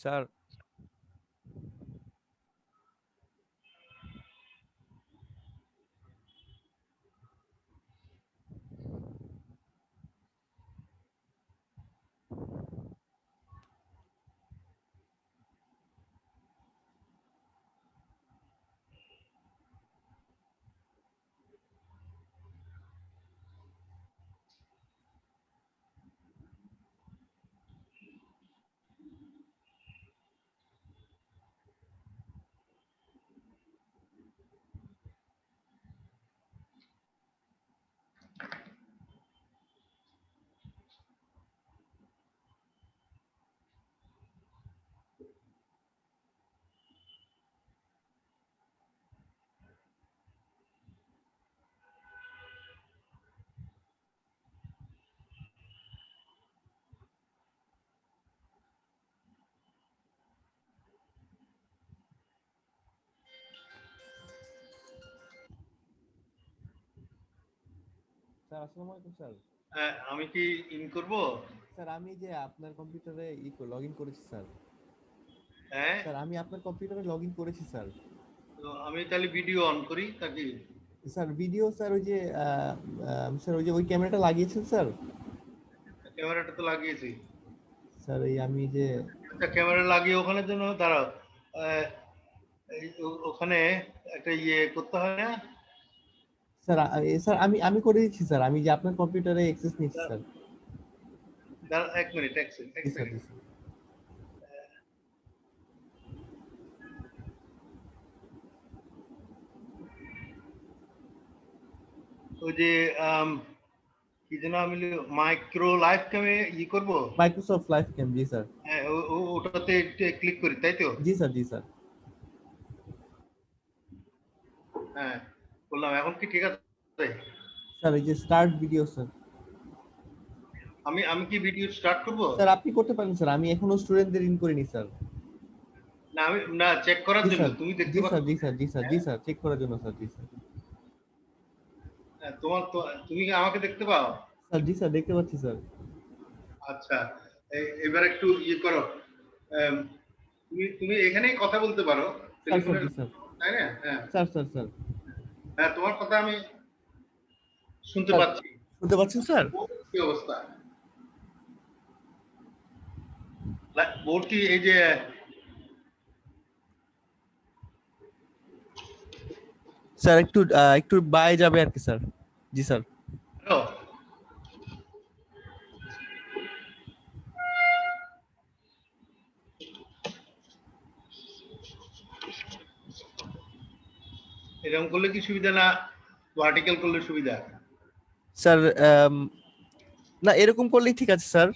Sir sir আসসালামু আলাইকুম sir. আমি কি ইন করব? স্যার আমি যে আপনার কম্পিউটারে লগ ইন করেছি স্যার। হ্যাঁ, স্যার আমি আপনার কম্পিউটারে লগ ইন করেছি স্যার। তো আমি তাহলে ভিডিও অন করি নাকি? স্যার ভিডিও স্যার ওই যে স্যার ওই যে ওই ক্যামেরাটা লাগিয়েছেন স্যার। ক্যামেরাটা তো লাগিয়েছি। স্যার এই আমি যে আচ্ছা, ক্যামেরা লাগিয়ে ওখানে জন্য দাঁড়াও। আহ, ওখানে একটা ইয়ে করতে হয় না? স্যার স্যার আমি করে দিচ্ছি স্যার। আমি যে আপনার কম্পিউটারে অ্যাক্সেস নিচ্ছি স্যার। দাঁড়া, এক মিনিট, এক সেকেন্ড, এক জি স্যার, জি সেকেন্ড। স্যার। ওই যে কি যেন আমি মাইক্রো লাইভ ক্যামে ই করবো। মাইক্রোসফট লাইভ ক্যাম, জি স্যার। হ্যাঁ, ওটাতে ক্লিক করি, তাই তো? জি স্যার, জি স্যার। হ্যাঁ, বললাম এখন কি ঠিক আছে? স্যার এই যে স্টার্ট ভিডিও স্যার। আমি আমি কি ভিডিও স্টার্ট করবো? স্যার আপনি করতে পারেন স্যার। আমি এখনো স্টুডেন্টদের ইন করিনি স্যার। না, আমি না চেক করার জি জন্য, স্যার, তুমি দেখতে জি পাচ্ছ? স্যার, জি স্যার, জি স্যার, জি হ্যাঁ, স্যার, চেক করার জন্য স্যার, জি স্যার। হ্যাঁ, তুমি কি আমাকে দেখতে পাও? স্যার জি স্যার, দেখতে পাচ্ছি স্যার। আচ্ছা, এবার একটু ইয়ে করো। আম, তুমি তুমি এখানেই কথা বলতে পারো স্যার স্যার, টেলিফোনের, জি স্যার। তাই না? হ্যাঁ, স্যার স্যার স্যার। হ্যাঁ, তোমার কথা আমি শুনতে স্যার পাচ্ছি। শুনতে পাচ্ছেন স্যার? কি অবস্থা? বোর্ড কি এই যে স্যার একটু একটু বায়ে যাবে আর কি স্যার। জি স্যার। হ্যালো? এরকম করলে কি সুবিধা, না ভার্টিক্যাল করলে সুবিধা? স্যার না এরকম করলেই ঠিক আছে স্যার।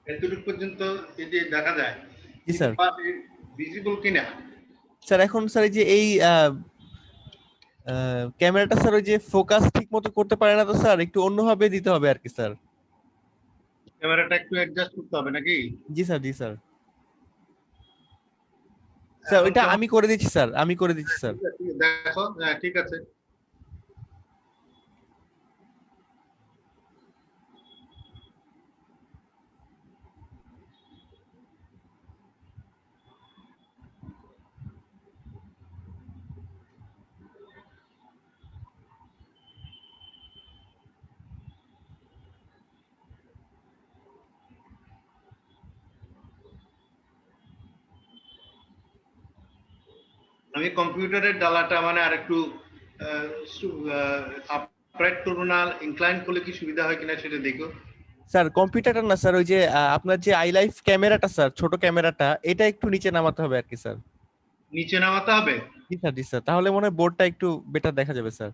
এতটুকু পর্যন্ত এই যে দেখা যায়, জি স্যার। ভিজিবল কিনা? স্যার এখন স্যার এই যে এই ক্যামেরাটা স্যার ওই যে ফোকাস ঠিক মতো করতে পারে না তো স্যার, একটু অন্যভাবে দিতে হবে আর কি স্যার। ক্যামেরাটা একটু অ্যাডজাস্ট করতে হবে নাকি? জি স্যার, জি স্যার। স্যার এখন ওইটা কেমন? আমি করে দিচ্ছি স্যার, আমি করে দিচ্ছি স্যার। ঠিক আছে, দেখো, হ্যাঁ ঠিক আছে। আমি কম্পিউটারের ডালাটা মানে আর একটু আপরাইট করবো, না ইনক্লাইন করলে কি সুবিধা হয় কিনা সেটা দেখো। স্যার কম্পিউটারটা না স্যার, ওই যে আপনার যে আই লাইফ ক্যামেরাটা স্যার, ছোট ক্যামেরাটা, এটা একটু নিচে নামাতে হবে আর কি স্যার। নিচে নামাতে হবে? জি স্যার, জি স্যার, তাহলে মনে হয় বোর্ডটা একটু বেটার দেখা যাবে স্যার।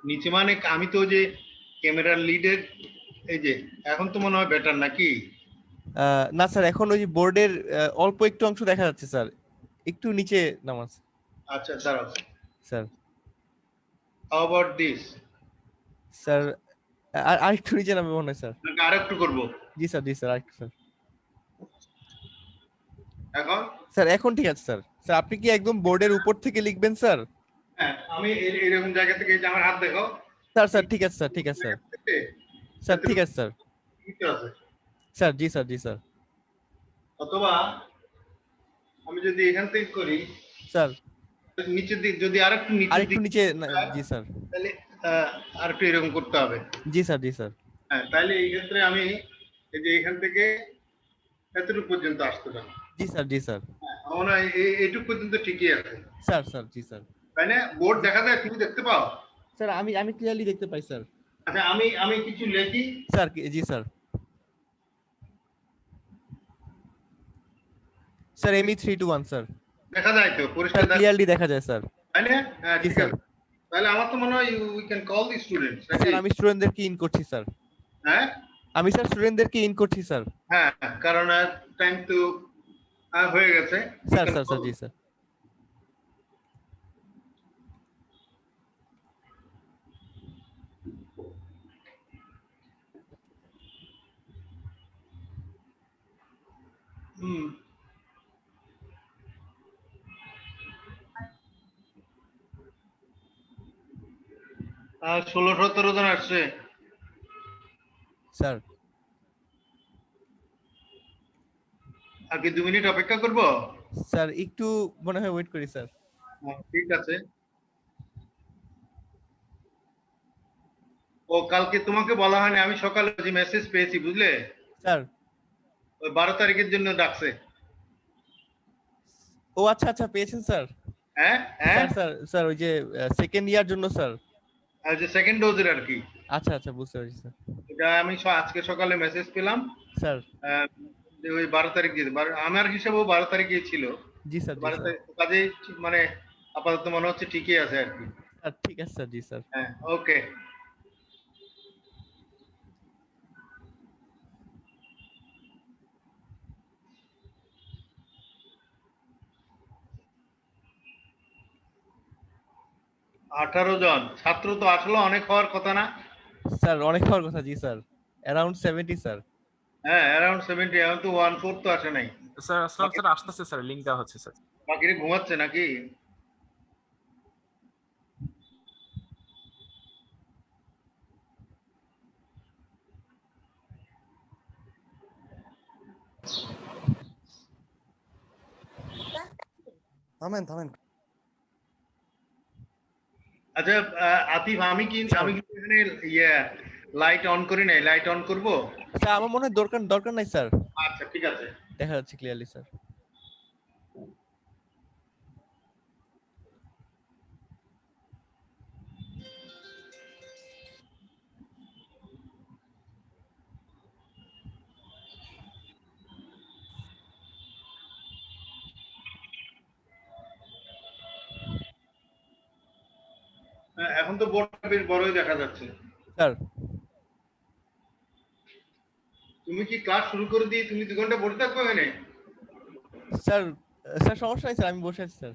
নিচে মানে আমি তো যে ক্যামেরার লিডের, এই যে এখন তো মনে হয় বেটার নাকি? না স্যার, এখন ওই যে বোর্ডের অল্প একটু অংশ দেখা যাচ্ছে স্যার, একটু নিচে নামাজ আচ্ছা, দাঁড়াও। Sir. How about this? Sir আর একটু নিচে নামবে মনে হয় স্যার। নাকি আরেকটু করব? জি স্যার, জি স্যার, আরেকটু স্যার। এখন স্যার এখন ঠিক আছে স্যার। স্যার আপনি কি একদম বোর্ডের উপর থেকে লিখবেন স্যার? হ্যাঁ, আমি এরকম জায়গা থেকে, এই যে আমার হাত দেখো, স্যার স্যার এই ঠিক আছে স্যার, ঠিক আছে স্যার। জায়গা থেকে স্যার ঠিক এতটুকু আছে স্যার। নিচে আছে। স্যার জি স্যার, জি স্যার। অথবা আমি যদি এখান থেকে করি, স্যার নিচের দিক, যদি আরেকটু আর নিচের একটু দিক নিচে যায়, জি স্যার। তাহলে আরেকটু এরকম করতে হবে। জি স্যার, জি স্যার। হ্যাঁ, তাহলে এই ক্ষেত্রে আমি এই যে এখান থেকে এতটুকু পর্যন্ত আসতে পারি। জি স্যার, জি স্যার। হ্যাঁ, আমার মনে হয় এইটুকু পর্যন্ত ঠিকই আছে, স্যার স্যার জি স্যার। তাই না? বোর্ড জি দেখা যায়, তুমি দেখতে পাও? স্যার, আমি ক্লিয়ারলি দেখতে পাই স্যার। আচ্ছা, আমি কিছু লিখি। স্যার জি স্যার। Sir ME321 sir. দেখা যায় তো, স্যার পরিষ্কার ক্লিয়ারলি দেখা যায় স্যার। তাই না? হ্যাঁ, জি ঠিক স্যার। আছে। তাহলে আমার তো মনে হয় we can call the students, নাকি? স্যার আমি স্টুডেন্টদেরকে ইন করছি স্যার। হ্যাঁ, আমি স্যার স্টুডেন্টদেরকে ইন করছি স্যার। হ্যাঁ, কারণ টাইম তো হয়ে গেছে। We sir can sir call. Sir জি স্যার। হুম। 16-17 জন আসছে। স্যার আর কি 2 মিনিট অপেক্ষা করব? স্যার একটু মনে হয় ওয়েট করি স্যার। ঠিক আছে। ও, কালকে তোমাকে বলা হয়নি, আমি সকালে যে মেসেজ পেয়েছি, বুঝলে? স্যার ওই 12 তারিখের জন্য ডাকছে। ও আচ্ছা আচ্ছা, পেয়েছেন স্যার। হ্যাঁ, হ্যাঁ। স্যার স্যার স্যার ওই যে সেকেন্ড ইয়ার জন্য স্যার। আর যে সেকেন্ড ডোজের আর কি, আচ্ছা আচ্ছা, বুঝতে পেরেছি স্যার। এটা আমি আজকে সকালে মেসেজ পেলাম। স্যার যে ওই 12 তারিখ দিয়ে, আমার হিসাবেও 12 তারিখে ছিল। জি স্যার, জি 12 স্যার। তারিখ কাজে, মানে আপাতত মনে হচ্ছে ঠিকই আছে আর কি। স্যার ঠিক আছে স্যার, জি স্যার। হ্যাঁ, ওকে। 18 জন ছাত্র তো আসলে অনেক হওয়ার কথা না? স্যার অনেক হওয়ার কথা, জি স্যার। Around 70 sir. হ্যাঁ, অ্যারাউন্ড 70, এখন তো 1/4 তো আসে নাই। স্যার আসসালাম বাকি স্যার, আসতেছে স্যার, লিঙ্ক দেওয়া হচ্ছে স্যার। বাকিরা ঘুমাচ্ছে নাকি? থামেন থামেন। আচ্ছা, আতিফ, আমি কিন্তু এখানে ইয়ে লাইট অন করি নাই, লাইট অন করব? স্যার আমার মনে হয় দরকার দরকার নাই স্যার। আচ্ছা, ঠিক আছে। দেখা যাচ্ছে ক্লিয়ারলি স্যার। এখন তো বোর্ডটা বেশ বড়ই দেখা যাচ্ছে। স্যার তুমি কি ক্লাস শুরু করে দিয়ে তুমি 2 ঘন্টা বসে থাকবে এখানে? স্যার স্যার সমস্যা নাই স্যার, আমি বসে আছি স্যার।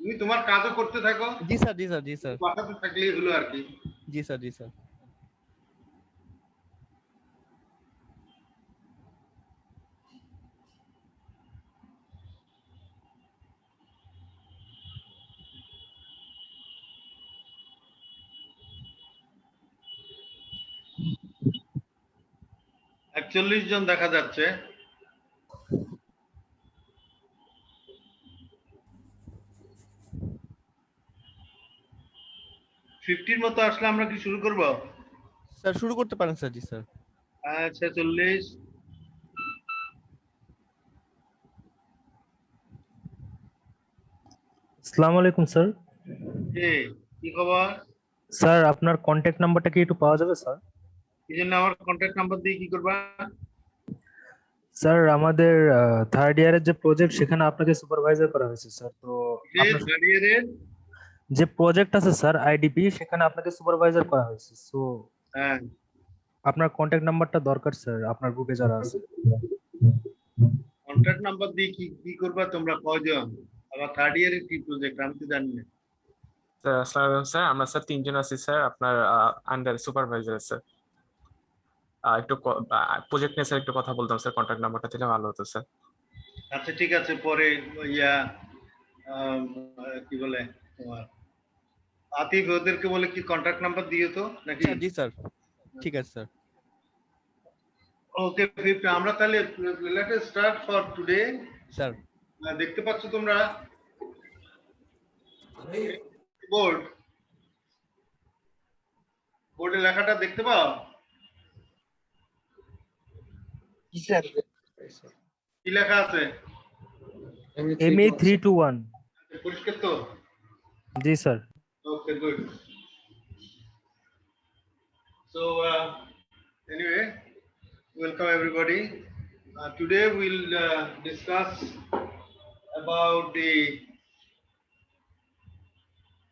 তুমি তোমার কাজও করতে থাকো, জি স্যার, জি স্যার, জি স্যার। বাসাতে থাকলেই হলো আর কি। জি স্যার, জি স্যার। একচল্লিশ জন দেখা যাচ্ছে। 50 মতো আসলে আমরা কি শুরু করব? স্যার শুরু করতে পারেন স্যার, জি স্যার। 46। আসসালামু আলাইকুম স্যার। কি খবর? স্যার আপনার কন্ট্যাক্ট নাম্বারটা কি একটু পাওয়া যাবে স্যার? এই জন্য আমার কন্ট্যাক্ট নাম্বার দিয়ে কি করবা? স্যার আমাদের থার্ড ইয়ারের যে প্রজেক্ট সেখানে আপনাকে সুপারভাইজার করা হয়েছে স্যার। তো আপনার গাড়িয়ারের যে প্রজেক্ট আছে স্যার আইডিপি, সেখানে আপনাকে সুপারভাইজার করা হয়েছে। সো হ্যাঁ, আপনার কন্ট্যাক্ট নাম্বারটা দরকার স্যার, আপনার গ্রুপে যারা আছে। কন্ট্যাক্ট নাম্বার দিয়ে কি কি করবা তোমরা কয়জন? আবার থার্ড ইয়ারের কি প্রজেক্ট আমি তো জানি না। স্যার আসসালামু আলাইকুম স্যার, আমরা স্যার তিনজন আছি স্যার আপনার আন্ডার সুপারভাইজার স্যার। একটু প্রজেক্ট নিয়ে স্যার একটু কথা বলতাম স্যার, কন্ট্যাক্ট নাম্বারটা দিলে ভালো হতো স্যার। আচ্ছা ঠিক আছে, পরে ইয়া কি বলে তোমার আতিফ ওদেরকে বলে কি কন্টাক্ট নাম্বার দিও তো নাকি? স্যার জি স্যার, ঠিক আছে স্যার। ওকে, আমরা তাহলে let us start for today. Sir দেখতে পাচ্ছ তোমরা বোর্ডে লেখাটা দেখতে পাও? কি লেখা আছে? ME 321 পরিষ্কার তো? জি sir. Okay, good. So anyway, welcome everybody. Today we'll discuss about the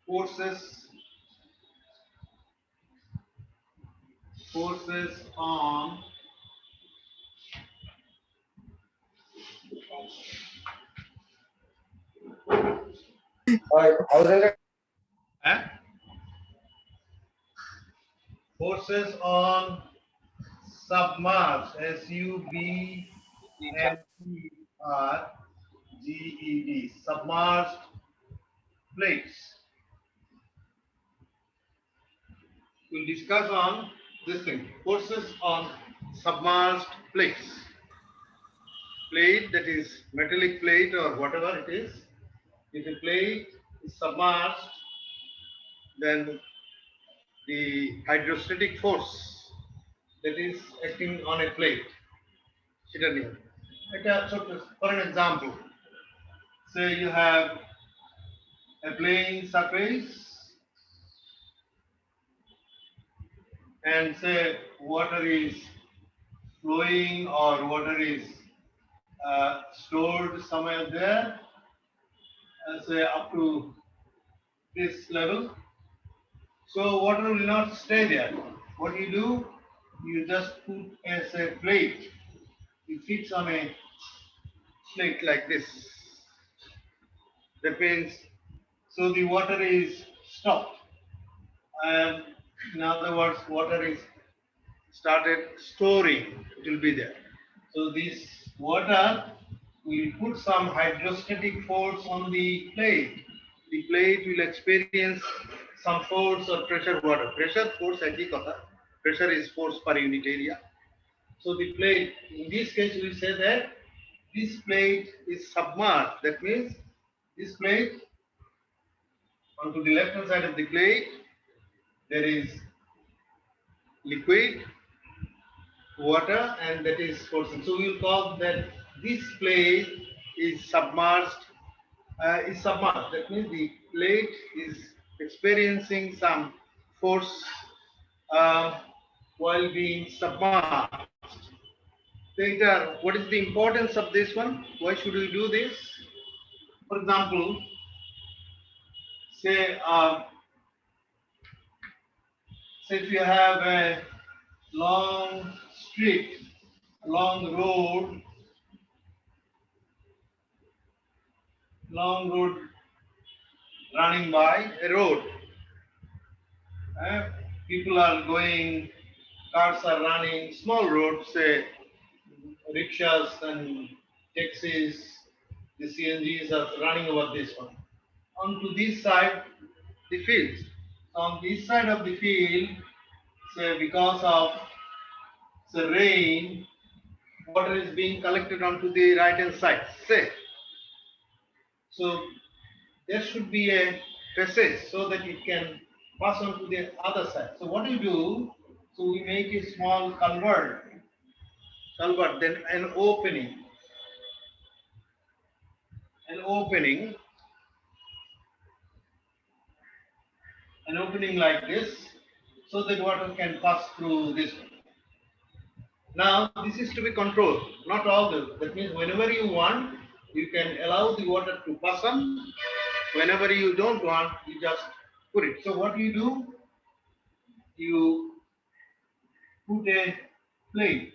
forces on eh? Forces on submerged, SUBMERGED, submerged plates. We'll discuss on this thing, forces on submerged plates. Plate, that is metallic plate or whatever it is. If a plate is submerged, then the hydrostatic force that is acting on a plate. সেটা নিয়ে এটা ছোট, for an example, say you have a plane surface and say water is flowing or water is stored somewhere there, say up to this level. So water will not stay there. What you do, you just put as a plate. You fix on a plate like this. That means, so the water is stopped. And in other words, water is started storing. It will be there. So this water will put some hydrostatic force on the plate. The plate will experience some force or pressure, water. Pressure, force, pressure is force per unit area. So the plate, in this case, we say that this plate is submerged. That means this plate, onto the left hand side of the plate, there is liquid, water, and that is force. So we will call that this plate is submerged. That means the plate is experiencing some force while being submerged. Later, what is the importance of this one? Why should we do this? For example, say if you have a long street, a long road running by a road. People are going, cars are running, small roads, say rickshaws and taxis, the CNGs are running over this one. Onto this side, the fields. On this side of the field, say because of the rain, water is being collected onto the right hand side. Say, so there should be a passage so that it can pass on to the other side. So what do you do? So we make a small culvert, then an opening like this, so that water can pass through this one. Now this is to be controlled, not all this. That means whenever you want, you can allow the water to pass on. Whenever you don't want, you just put it. So what you do, you put a plate.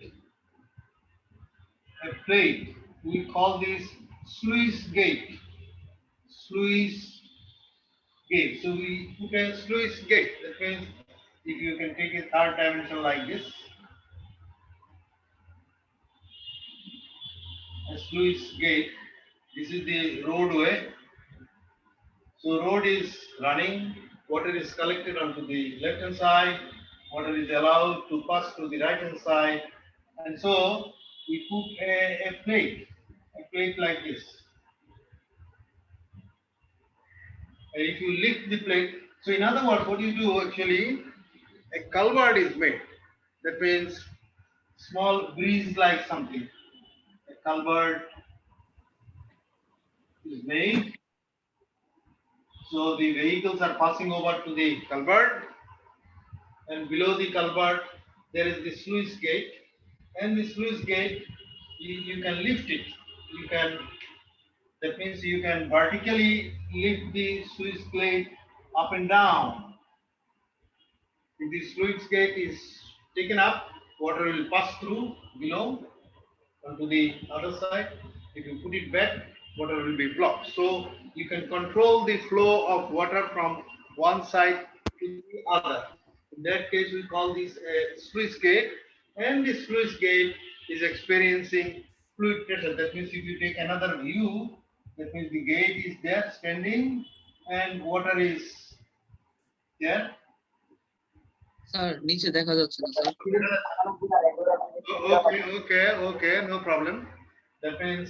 We call this sluice gate gate. So we put a sluice gate. That means if you can take a third dimension like this, a sluice gate. This is the roadway. So road is running, water is collected onto the left hand side, water is allowed to pass to the right hand side, and so we put a plate like this. And if you lift the plate, so in other words, what you do actually, a culvert is made. That means small breeze like something. A culvert is made. So the vehicles are passing over to the culvert, and below the culvert there is the sluice gate, and the sluice gate you can lift it. You can, that means you can vertically lift the sluice gate up and down. If the sluice gate is taken up, water will pass through below onto the other side. If you put it back, water will be blocked. So you can control the flow of water from one side to the other. In that case, we call this a sluice gate, and the sluice gate is experiencing fluid pressure. That means if you take another view, that means the gate is there standing and water is there. Sir নিচে দেখা যাচ্ছে না sir. Okay, no problem. That means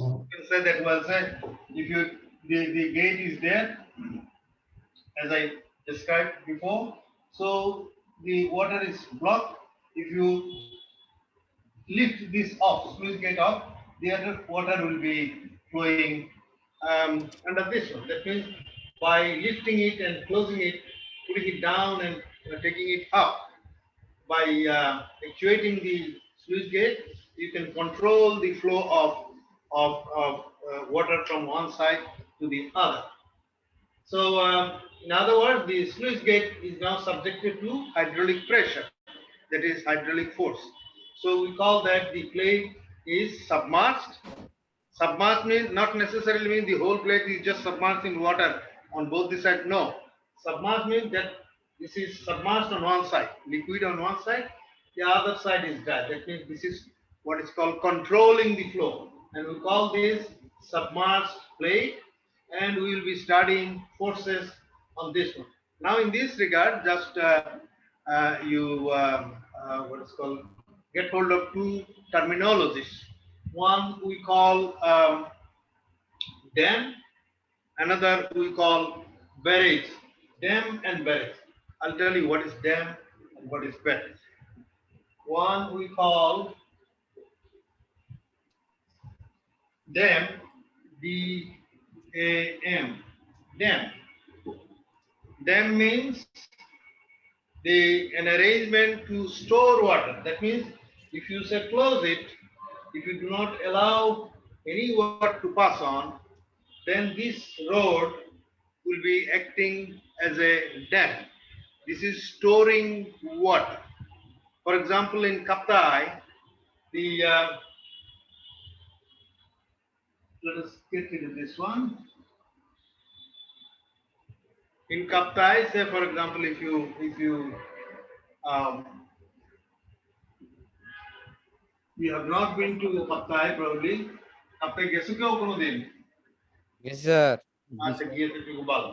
you can say that well said. If you the gate is there, as I described before, so the water is blocked. If you lift this off, sluice gate off, the other water will be flowing under this one. That means by lifting it and closing it, putting it down and taking it up, by actuating the sluice gate, you can control the flow of water from one side to the other. So, in other words, the sluice gate is now subjected to hydraulic pressure, that is hydraulic force. So we call that the plate is submerged. Submerged means not necessarily mean the whole plate is just submerged in water on both the sides. No, submerged means that this is submerged on one side, liquid on one side, the other side is dry. That means this is what is called controlling the flow, and we call this submerged plate, and we will be studying forces on this one. Now in this regard, just what is called, get hold of two terminologies. One we call dam, another we call barrage. Dam and barrage. I'll tell you what is dam and what is barrage. One we call dam, D-A-M, dam. Dam means an arrangement to store water. That means if you say close it, if you do not allow any water to pass on, then this road will be acting as a dam. This is storing water. For example, in Kaptai, let us get into this one. In Kaptai, say for example, if you have not been to Kaptai, probably Kaptai গেছো কেউ কোনোদিন? Yes, sir. আচ্ছা গিয়েছে একটু ভালো।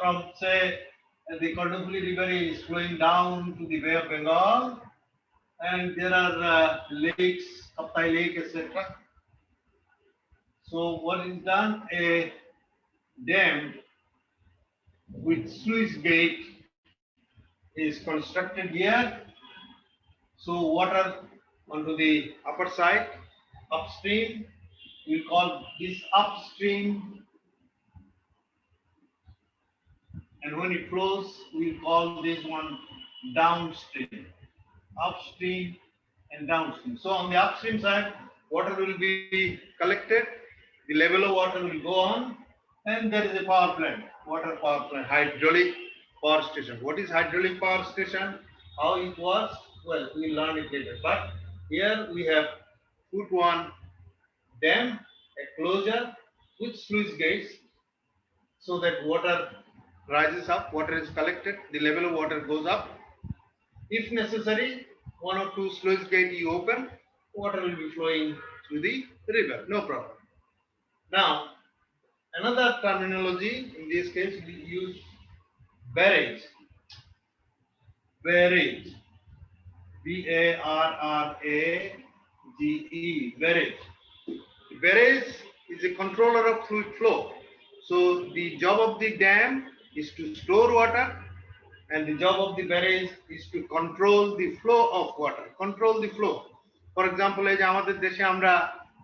From say the Kordofuli River is flowing down to the Bay of Bengal, and there are lakes, Kaptai Lake, etc. So what is done? A dam with sluice gate is constructed here. So water onto the upper side, upstream, we call this upstream, and when it flows, we call this one downstream. Upstream and downstream. So on the upstream side, water will be collected, the level of water will go on, and there is a power plant, water power plant, hydraulic power station. What is hydraulic power station? How it works? Well, we'll learn it later. But here we have put one dam, a closure with sluice gates. so that water rises up, water is collected, the level of water goes up. If necessary, one or two sluice gate you open, water will be flowing through the river, no problem. Now, another terminology, in this case we use barrage. Barrage. B-A-R-R-A-G-E. Barrage. Barrage is a controller of fluid flow. So the job of the dam is to store water, and the job of the barrage is to control the flow of water. Control the flow. For example, এই যে আমাদের দেশে আমরা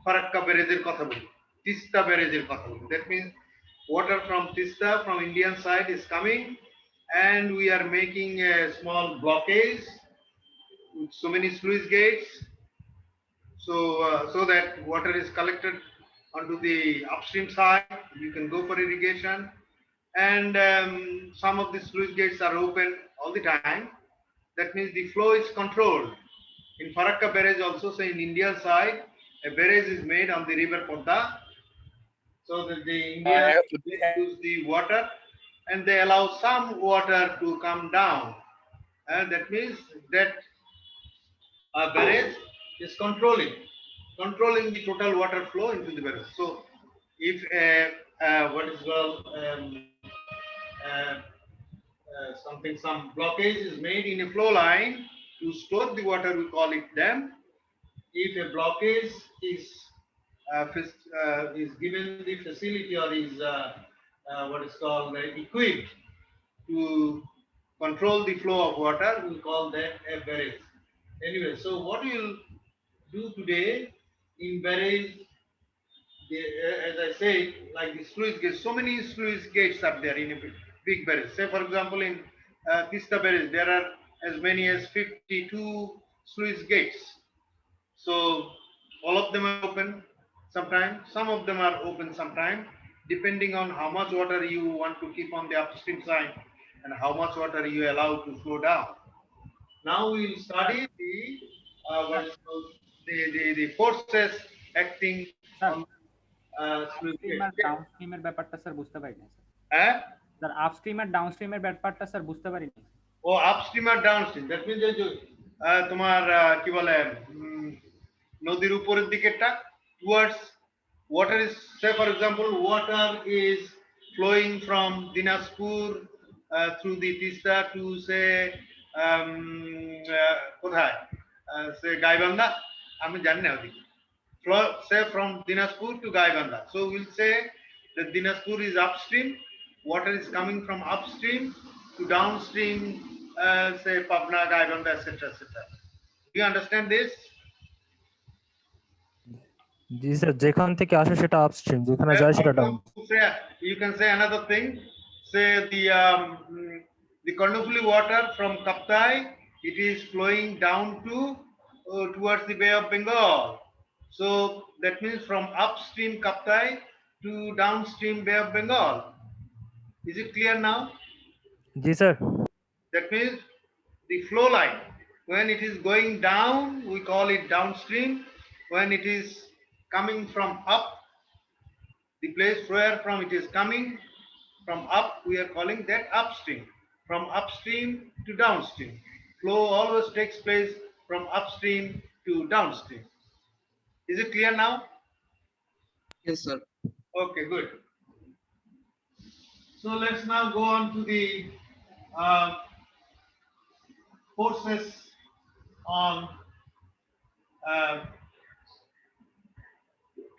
ফারাক্কা ব্যারেজের কথা বলি, তিস্তা ব্যারেজের কথা বলি। That means water from Tista, from Indian side is coming, and we are making a small blockage with so many sluice gates, so that water is collected onto the upstream side. You can go for irrigation, and some of the sluice gates are open all the time. That means the flow is controlled. In Farakka barrage also, say in Indian side, a barrage is made on the river Podda, so that the Indians use the water and they allow some water to come down, and that means that a barrage is controlling the total water flow into the barrage. So if what is called some blockage is made in a flow line to store the water, we call it dam. If a blockage is given the facility or is what is called equipped to control the flow of water, we call that a barrage. Anyway, so what we'll do today in barrage, as I say, like the sluice gates, so many sluice gates are there in a big barrage. Say for example in Tista barrage, there are as many as 52 sluice gates. So all of them are open sometimes, some of them are open sometimes, depending on how much water you want to keep on the upstream side and how much water you allow to flow down. Now we will study what is called the forces acting on sluice gates. ডাউনস্ট্রিমের ব্যাপারটা sir বুঝতে পারিনি sir upstream আর ডাউনস্ট্রিমের ব্যাপারটা sir বুঝতে পারিনি ও upstream আর downstream, that means যে তোমার কি বলে নদীর উপরের দিকেরটা towards water is, say for example, water is flowing from Dinajpur through the Tista to say কোথায় say Gaibandha, আমি জানি না ওদিকে, say from Dinajpur to Gaibandha. So we'll say that Dinajpur is upstream, water is coming from upstream to downstream, say Pabna, Gaibandha, etc. etc. Do you understand this? G sir, যেখান থেকে আসে সেটা upstream, যেখানে যায় সেটা down. You can say another thing, say the Karnofuli water from Kaptai, it is flowing down to towards the Bay of Bengal. So that means from upstream Kaptai to downstream Bay of Bengal. Is it clear now? G sir. That means the flow line, when it is going down, we call it downstream. When it is coming from up, the place where from it is coming from up, we are calling that upstream. From upstream to downstream, flow always takes place from upstream to downstream. Is it clear now? Yes, sir. Okay, good. So let's now go on to the forces on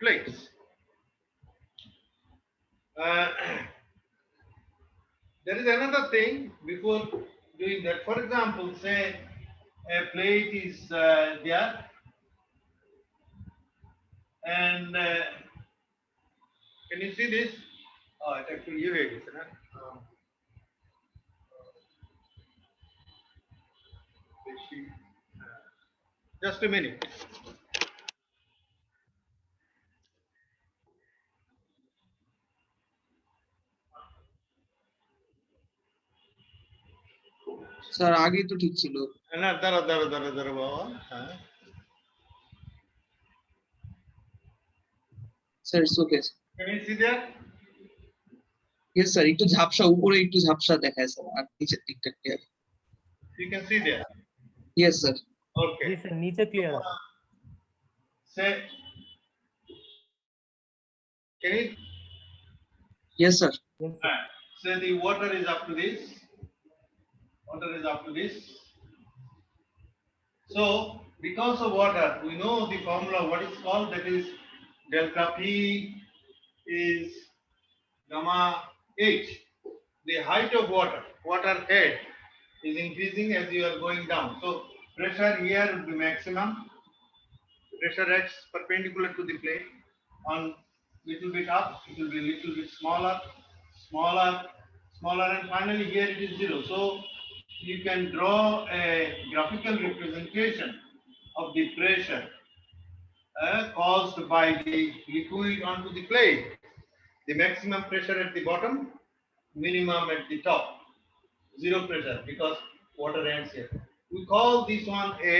plates. There is another thing before doing that. For example, say a plate is there, and can you see this? Oh, it actually you read it, huh? Just a minute. Sir আগেই তো ঠিক ছিল। না দাঁড়া বাবা, হ্যাঁ sir it's okay. Can you see that? Yes sir, একটু ঝাপসা, উপরে একটু ঝাপসা দেখায় স্যার, আর নিচের দিকটা clear. You can see there. Yes sir. G Okay. Sir, নিচে ক্লিয়ার আছে। Say, can you yes sir. say the water is up to this? Water is up to this. So, because of water, we know the formula, what is called, that is delta P is gamma H. The height of water head is increasing as you are going down. So, pressure here will be maximum. Pressure acts perpendicular to the plate. On little bit up, it will be little bit smaller, smaller, and finally here it is zero. So, you can draw a graphical representation of the pressure caused by the liquid onto the plate. The maximum pressure at the bottom, minimum at the top. Zero pressure because water ends here. We call this one a,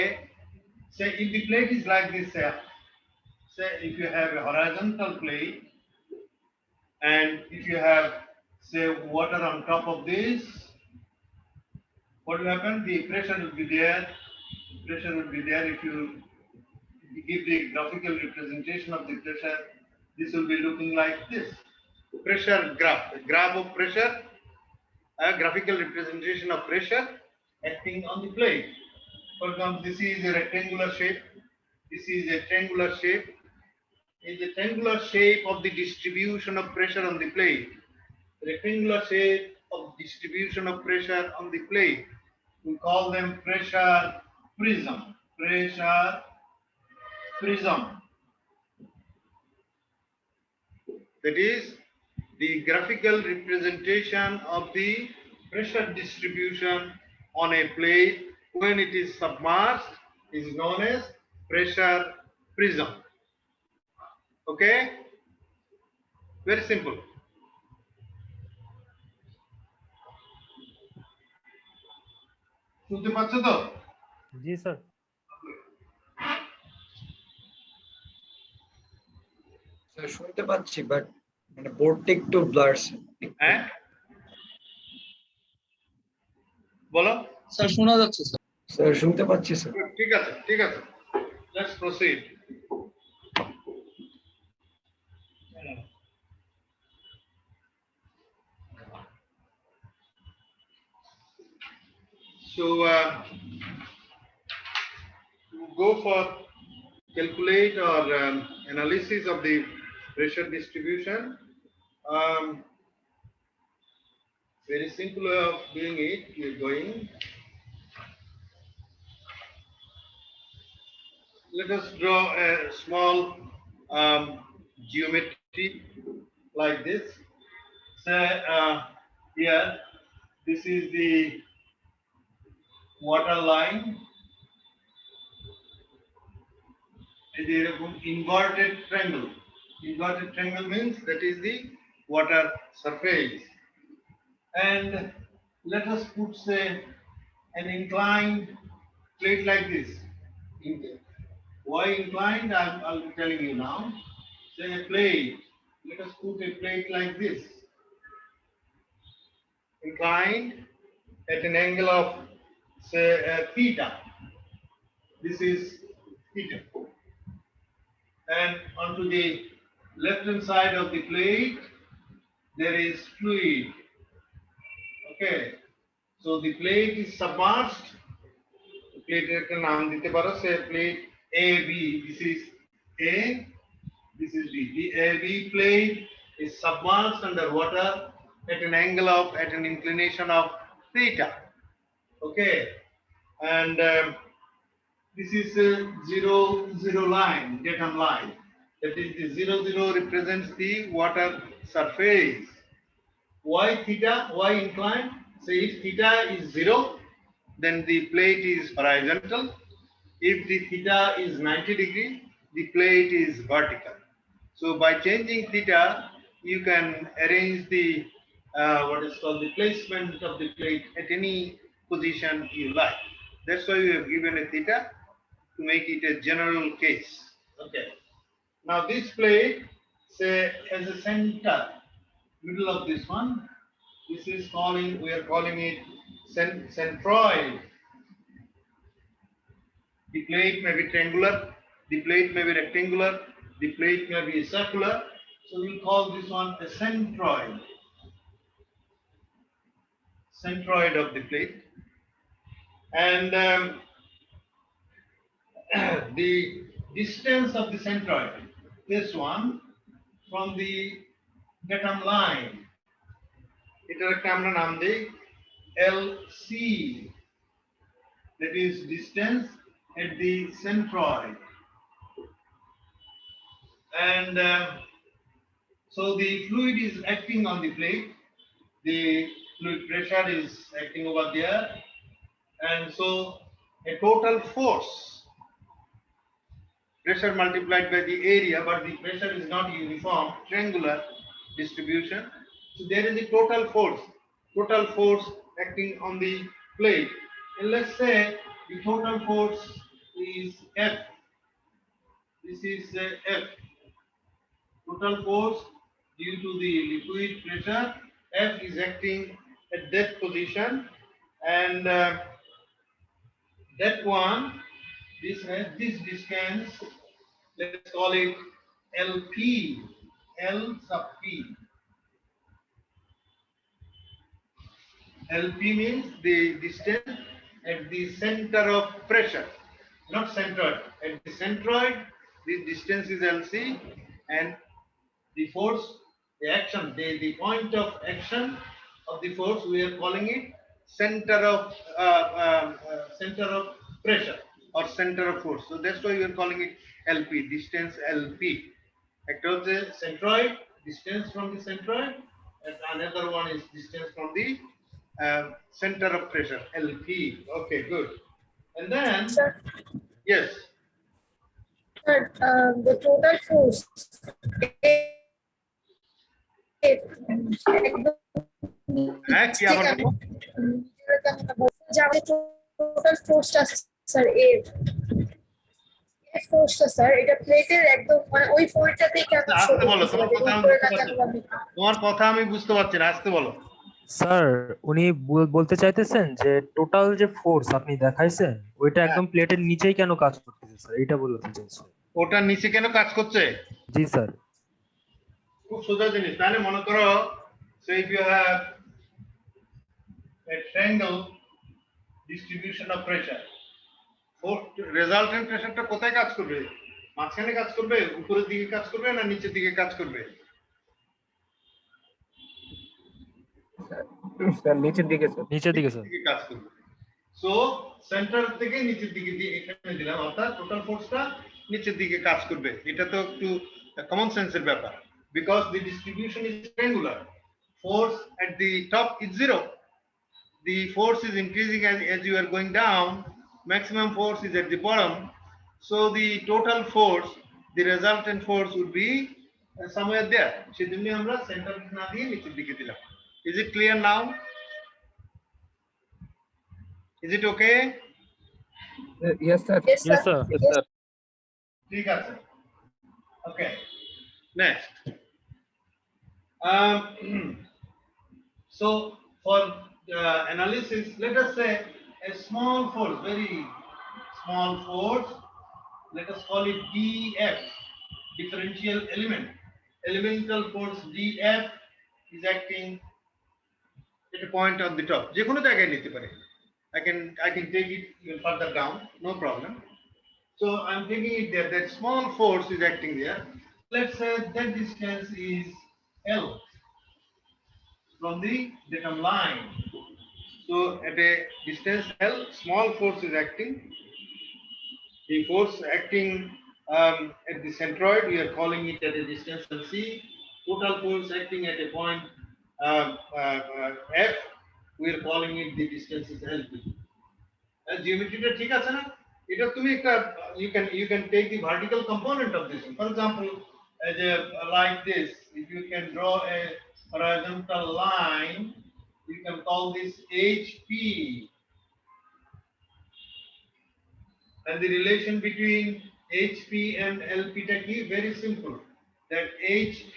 say if the plate is like this, say if you have a horizontal plate and if you have, say, water on top of this, what will happen? The pressure will be there. Pressure will be there. If you give the graphical representation of the pressure, this will be looking like this. Pressure graph, a graph of pressure, a graphical representation of pressure acting on the plate. For example, this is a rectangular shape. This is a triangular shape. In the triangular shape of the distribution of pressure on the plate, rectangular shape of distribution of pressure on the plate, we call them pressure prism. Pressure prism. That is the graphical representation of the pressure distribution on a plate when it is submerged is known as pressure prism. Okay? Very simple. শুনতে পাচ্ছ তো? জি sir. Sir শুনতে পাচ্ছি, but মানে বোর্ডটা একটু blur. হ্যাঁ বলো। স্যার শোনা যাচ্ছে স্যার। স্যার শুনতে পাচ্ছি স্যার। ঠিক আছে, ঠিক আছে। Let's proceed. So, go for calculate or analysis of the pressure distribution. Very simple way of doing it. You're going. Let us draw a small geometry like this. Say here, this is the water line. Inverted triangle. Inverted triangle means that is the water surface. And let us put, say, an inclined plate like this. Why inclined? I'll be telling you now. Say a plate. Let us put a plate like this. Inclined at an angle of, say, theta. This is theta. And onto the left hand side of the plate, there is fluid. Okay. So the plate is submerged. The plate say plate AB. This is A. This is B. The AB plate is submerged under water at an angle of, at an inclination of theta. Okay. And this is a 0 line, datum line. That is the 0 represents the water surface. Why theta? Why inclined? Say if theta is 0, then the plate is horizontal. If the theta is 90 degree, the plate is vertical. So by changing theta, you can arrange the what is called the placement of the plate at any position you like. That's why we have given a theta to make it a general case. Okay. Now this plate, say, has a center. middle of this one. This is we are calling it centroid. The plate may be triangular, the plate may be rectangular, the plate may be circular. So we'll call this one a centroid. Centroid of the plate. And the distance of the centroid, this one, from the datum line, এটা একটা আমরা নাম দেই LC, that is distance at the centroid. And so the fluid is acting on the plate, the fluid pressure is acting over there, and so a total force, pressure multiplied by the area, but the pressure is not uniform, triangular distribution. So there is a total force acting on the plate. And let's say the total force is F. This is F. Total force due to the liquid pressure, F is acting at that position, and that one, this distance, let's call it LP, L sub P. LP means the distance at the center of pressure, not centroid. At the centroid, the distance is LC, and the force, the action, the point of action of the force, we are calling it center of pressure or center of force. So that's why we are calling it LP, distance LP. Across the centroid, distance from the centroid, and another one is distance from the center of pressure, LP. Okay, good. And then, Sir, yes. sir, the total force. কি আবার বলো? Total ফোর্সটা sir এর ফোর্সটা sir এটা প্লেটের একদম মানে ওই পয়েন্টটাতেই কেন আস্তে বলো, তোমার কথা আমি বুঝতে পারছি না, আস্তে বলো। স্যার উনি বলতে চাইতেছেন যে টোটাল যে ফোর্স আপনি দেখাইছেন ওইটা একদম প্লেটের নিচেই কেন কাজ করতেছে স্যার, এটা বলতে চাইছেন। ওটা নিচে কেন কাজ করছে? জি স্যার। খুব সোজা জিনিস। তাহলে মনে করো, so if you have a triangle distribution of pressure, resultant প্রেসারটা কোথায় কাজ করবে? মাঝখানে কাজ করবে, উপরের দিকে কাজ করবে, না নিচের দিকে কাজ করবে? স্যার নিচের দিকে স্যার। নিচের দিকে স্যার কাজ করবে। সো সেন্টার থেকে নিচের দিকে দিয়ে এখানে দিলাম, অর্থাৎ টোটাল ফোর্সটা নিচের দিকে কাজ করবে। এটা তো একটু কমন সেন্সের ব্যাপার, because the distribution is triangular. Force at the top is 0. The force is increasing as you are going down. Maximum force is at the bottom. So the total force, the resultant force would be somewhere there. সেজন্য আমরা centre না দিয়ে নিচের দিকে দিলাম। Is it clear now? Is it okay? Yes sir. Yes sir. Yes sir. ঠিক আছে। Okay. Next. So for analysis, let us say a small force, very small force, let us call it dF, differential element. Elemental force dF is acting at a point on the top. যে কোনো জায়গায় নিতে পারে। I can take it even further down, no problem. So I'm taking it there, that small force is acting there. Let's say that distance is L from the datum line. So at a distance L, small force is acting. The force acting at the centroid, we are calling it at a distance LC. Total force acting at a point F, we are calling it the distance is LP. Geometry টা ঠিক আছে না? এটা তুমি একটা you can take the vertical component of this. For example, as like this, if you can draw a horizontal line, you can call this HP. And the relation between HP and LP টা কি? Very simple. That HP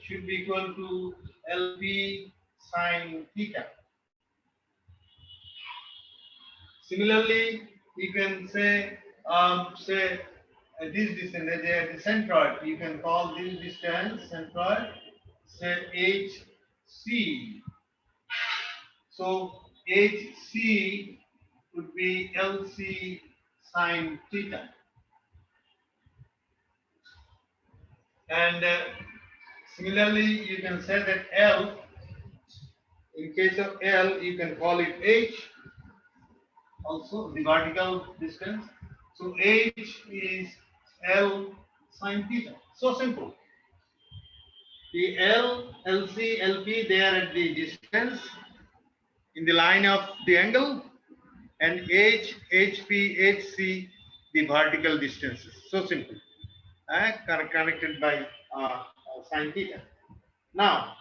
should be equal to LP sine theta. Similarly, you can say this distance, the centroid, you can call this distance centroid, say HC. So HC would be LC sine theta. And similarly, you can say that L, in case of L, you can call it H, also the vertical distance. So H is L sine theta. So simple. The L, LC, LP, they are at the distance in the line of the angle, and H, HP, HC, the vertical distances. So simple. Connected by sine theta. Now,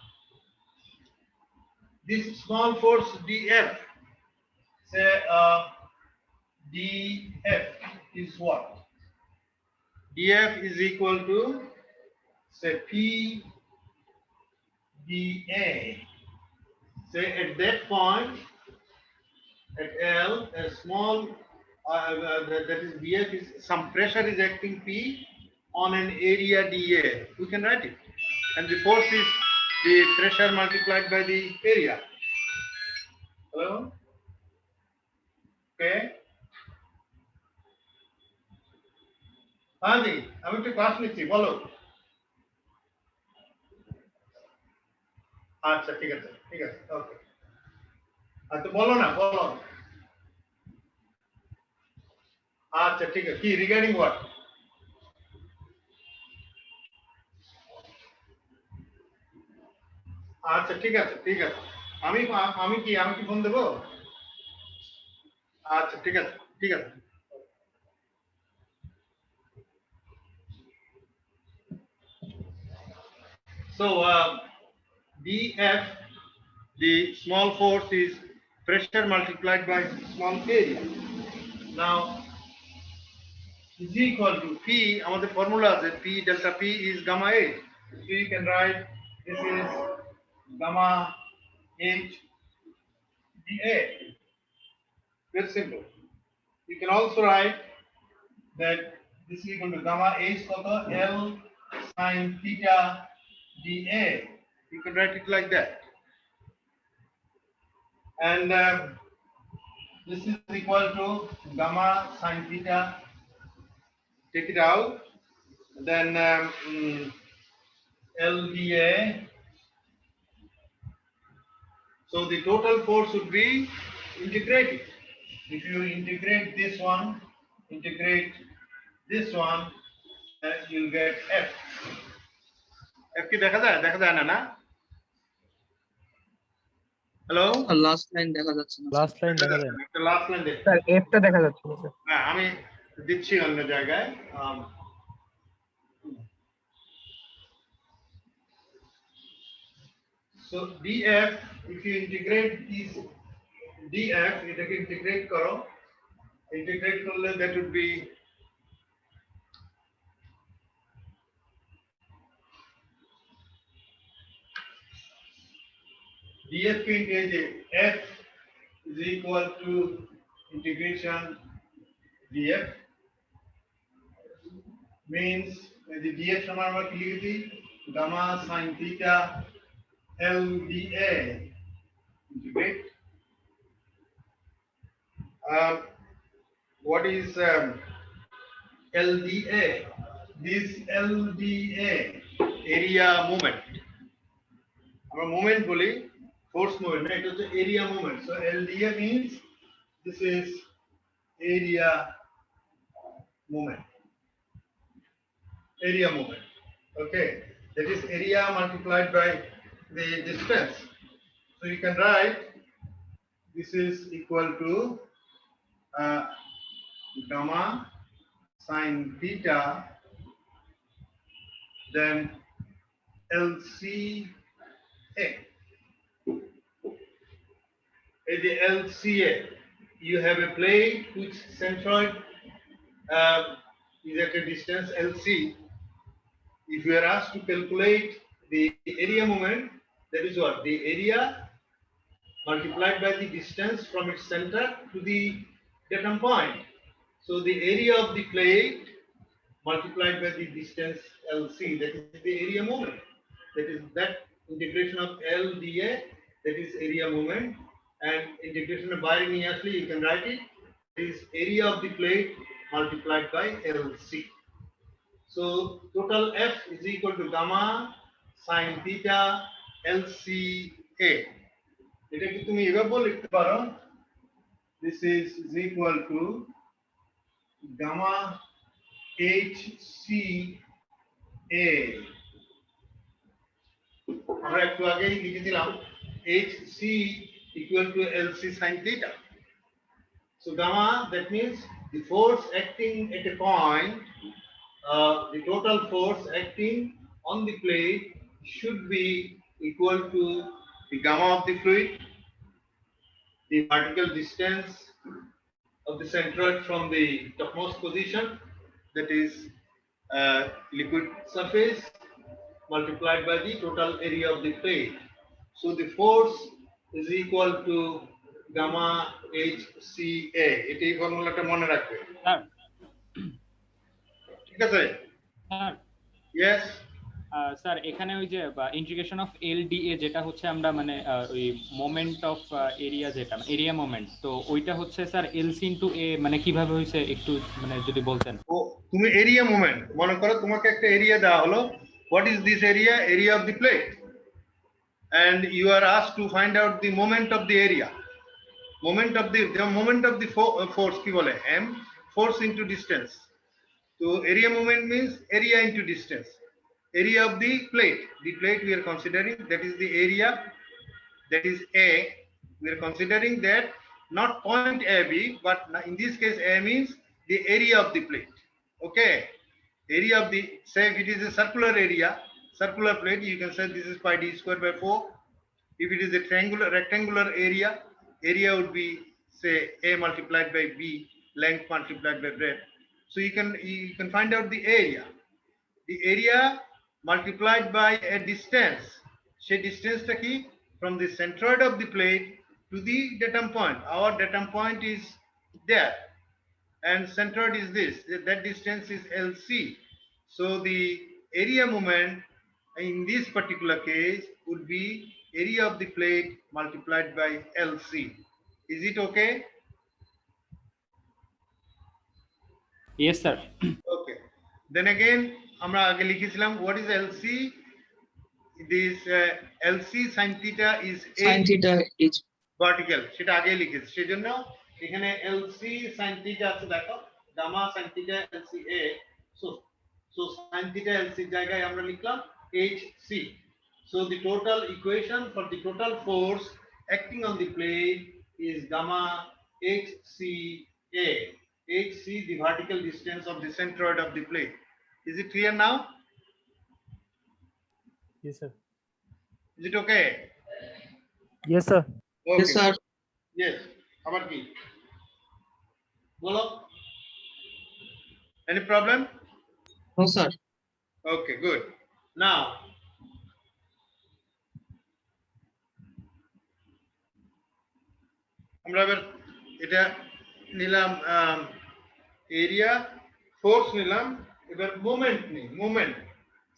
this small force dF, say dF is what? dF is equal to, say, P dA. Say at that point, at L, a small, that is dF is, some pressure is acting P on an area dA. We can write it. And the force is the pressure multiplied by the area. Hello? Okay. Hadi, আমি একটু class নিচ্ছি, বলো। আচ্ছা, ঠিক আছে, ওকে। আচ্ছা, বলো না, বলো। আচ্ছা, ঠিক আছে, কি রিগার্ডিং হোয়াট? আচ্ছা, ঠিক আছে, আমি কি ফোন দেবো? আচ্ছা, ঠিক আছে। So dF, the small force is pressure multiplied by small area. Now is equal to P, আমাদের formula আছে P delta P is gamma A. So you can write this is gamma H dA. Very simple. You can also write that this is equal to gamma H kota L sine theta dA. You can write it like that. And this is equal to gamma sine theta. Take it out. Then L dA. So the total force would be integrated. If you integrate this one, you'll get F. F কি দেখা যায় না? Hello, last line দেখা যাচ্ছে না। Last line দেখা যায় না। একটা লাস্ট লাইন দেখ। স্যার এফটা দেখা যাচ্ছে না স্যার। হ্যাঁ, আমি দিচ্ছি অন্য জায়গায়। So dF, if you integrate this dF, এটাকে integrate করো, করলে that would be dF into F is equal to integration dF, means the dF সমান আমরা কি লিখেছি, gamma sin theta L dA, integrate. What is LDA? This LDA, area movement. আমরা movement বলি, force movement, it is area movement. So LDA means this is area movement. Okay, that is area multiplied by the distance. So you can write this is equal to gamma sin theta, then LCA. In the LCA, you have a plate which centroid is at a distance LC. If you are asked to calculate the area moment, that is what? The area multiplied by the distance from its center to the datum point. So the area of the plate multiplied by the distance LC, that is the area moment. That is that integration of L dA, that is area moment, and integration of by Niasli, you can write it, is area of the plate multiplied by LC. So total F is equal to gamma sin theta LCA. এটা কি তুমি এভাবে লিখতে পারো? This is equal to gamma HCA. আমরা একটু আগেই লিখে দিলাম HC equal to LC sin theta. So gamma, that means the force acting at a point, the total force acting on the plate should be equal to the gamma of the fluid, the vertical distance of the centroid from the topmost position, that is liquid surface, multiplied by the total area of the plate. So the force is equal to gamma HCA. এটাই ফর্মুলাটা মনে রাখবে। Sir ঠিক আছে? Sir Yes. Sir এখানে ওই যে integration of LDA যেটা হচ্ছে আমরা মানে ওই মোমেন্ট অফ এরিয়া যেটা এরিয়া মোমেন্ট, তো ওইটা হচ্ছে স্যার এলসি ইনটু এ মানে কিভাবে হইছে একটু মানে যদি বলতেন। ও তুমি এরিয়া মোমেন্ট মনে করো, তোমাকে একটা এরিয়া দেওয়া হলো, what is this area? Area of the plate, and you are asked to find out the moment of the area. Moment of the force কি বলে? M, force into distance. So area moment means area into distance. Area of the plate we are considering, that is the area, that is A. We are considering that not point AB, but in this case A means the area of the plate. Okay, area of the, say if it is a circular area, circular plate, you can say this is pi d square by 4. If it is a rectangular area, area would be say A multiplied by B, length multiplied by breadth. So you can find out the area. The area multiplied by a distance. Say distance ta ki? From the centroid of the plate to the datum point. Our datum point is there, and centroid is this. That distance is LC. So the area moment in this particular case would be area of the plate multiplied by LC. Is it okay? Yes sir. Okay. Then again, আমরা আগে লিখেছিলাম what is LC? This LC sin theta is sin theta is vertical, সেটা আগে লিখেছি, সেজন্য এখানে LC sin theta আছে, দেখো gamma sin theta LCA. So sin theta LC জায়গায় আমরা লিখলাম HC. So the total equation for the total force acting on the plate is gamma HCA. HC, the vertical distance of the centroid of the plate. Is it clear now? Yes sir. Is it okay? Yes sir. Okay. yes sir. Yes. আবার কি বলো? Any problem? No sir. Okay, good. Now আমরা এবার এটা নিলাম area, force নিলাম, এবার moment নেই। মোমেন্ট,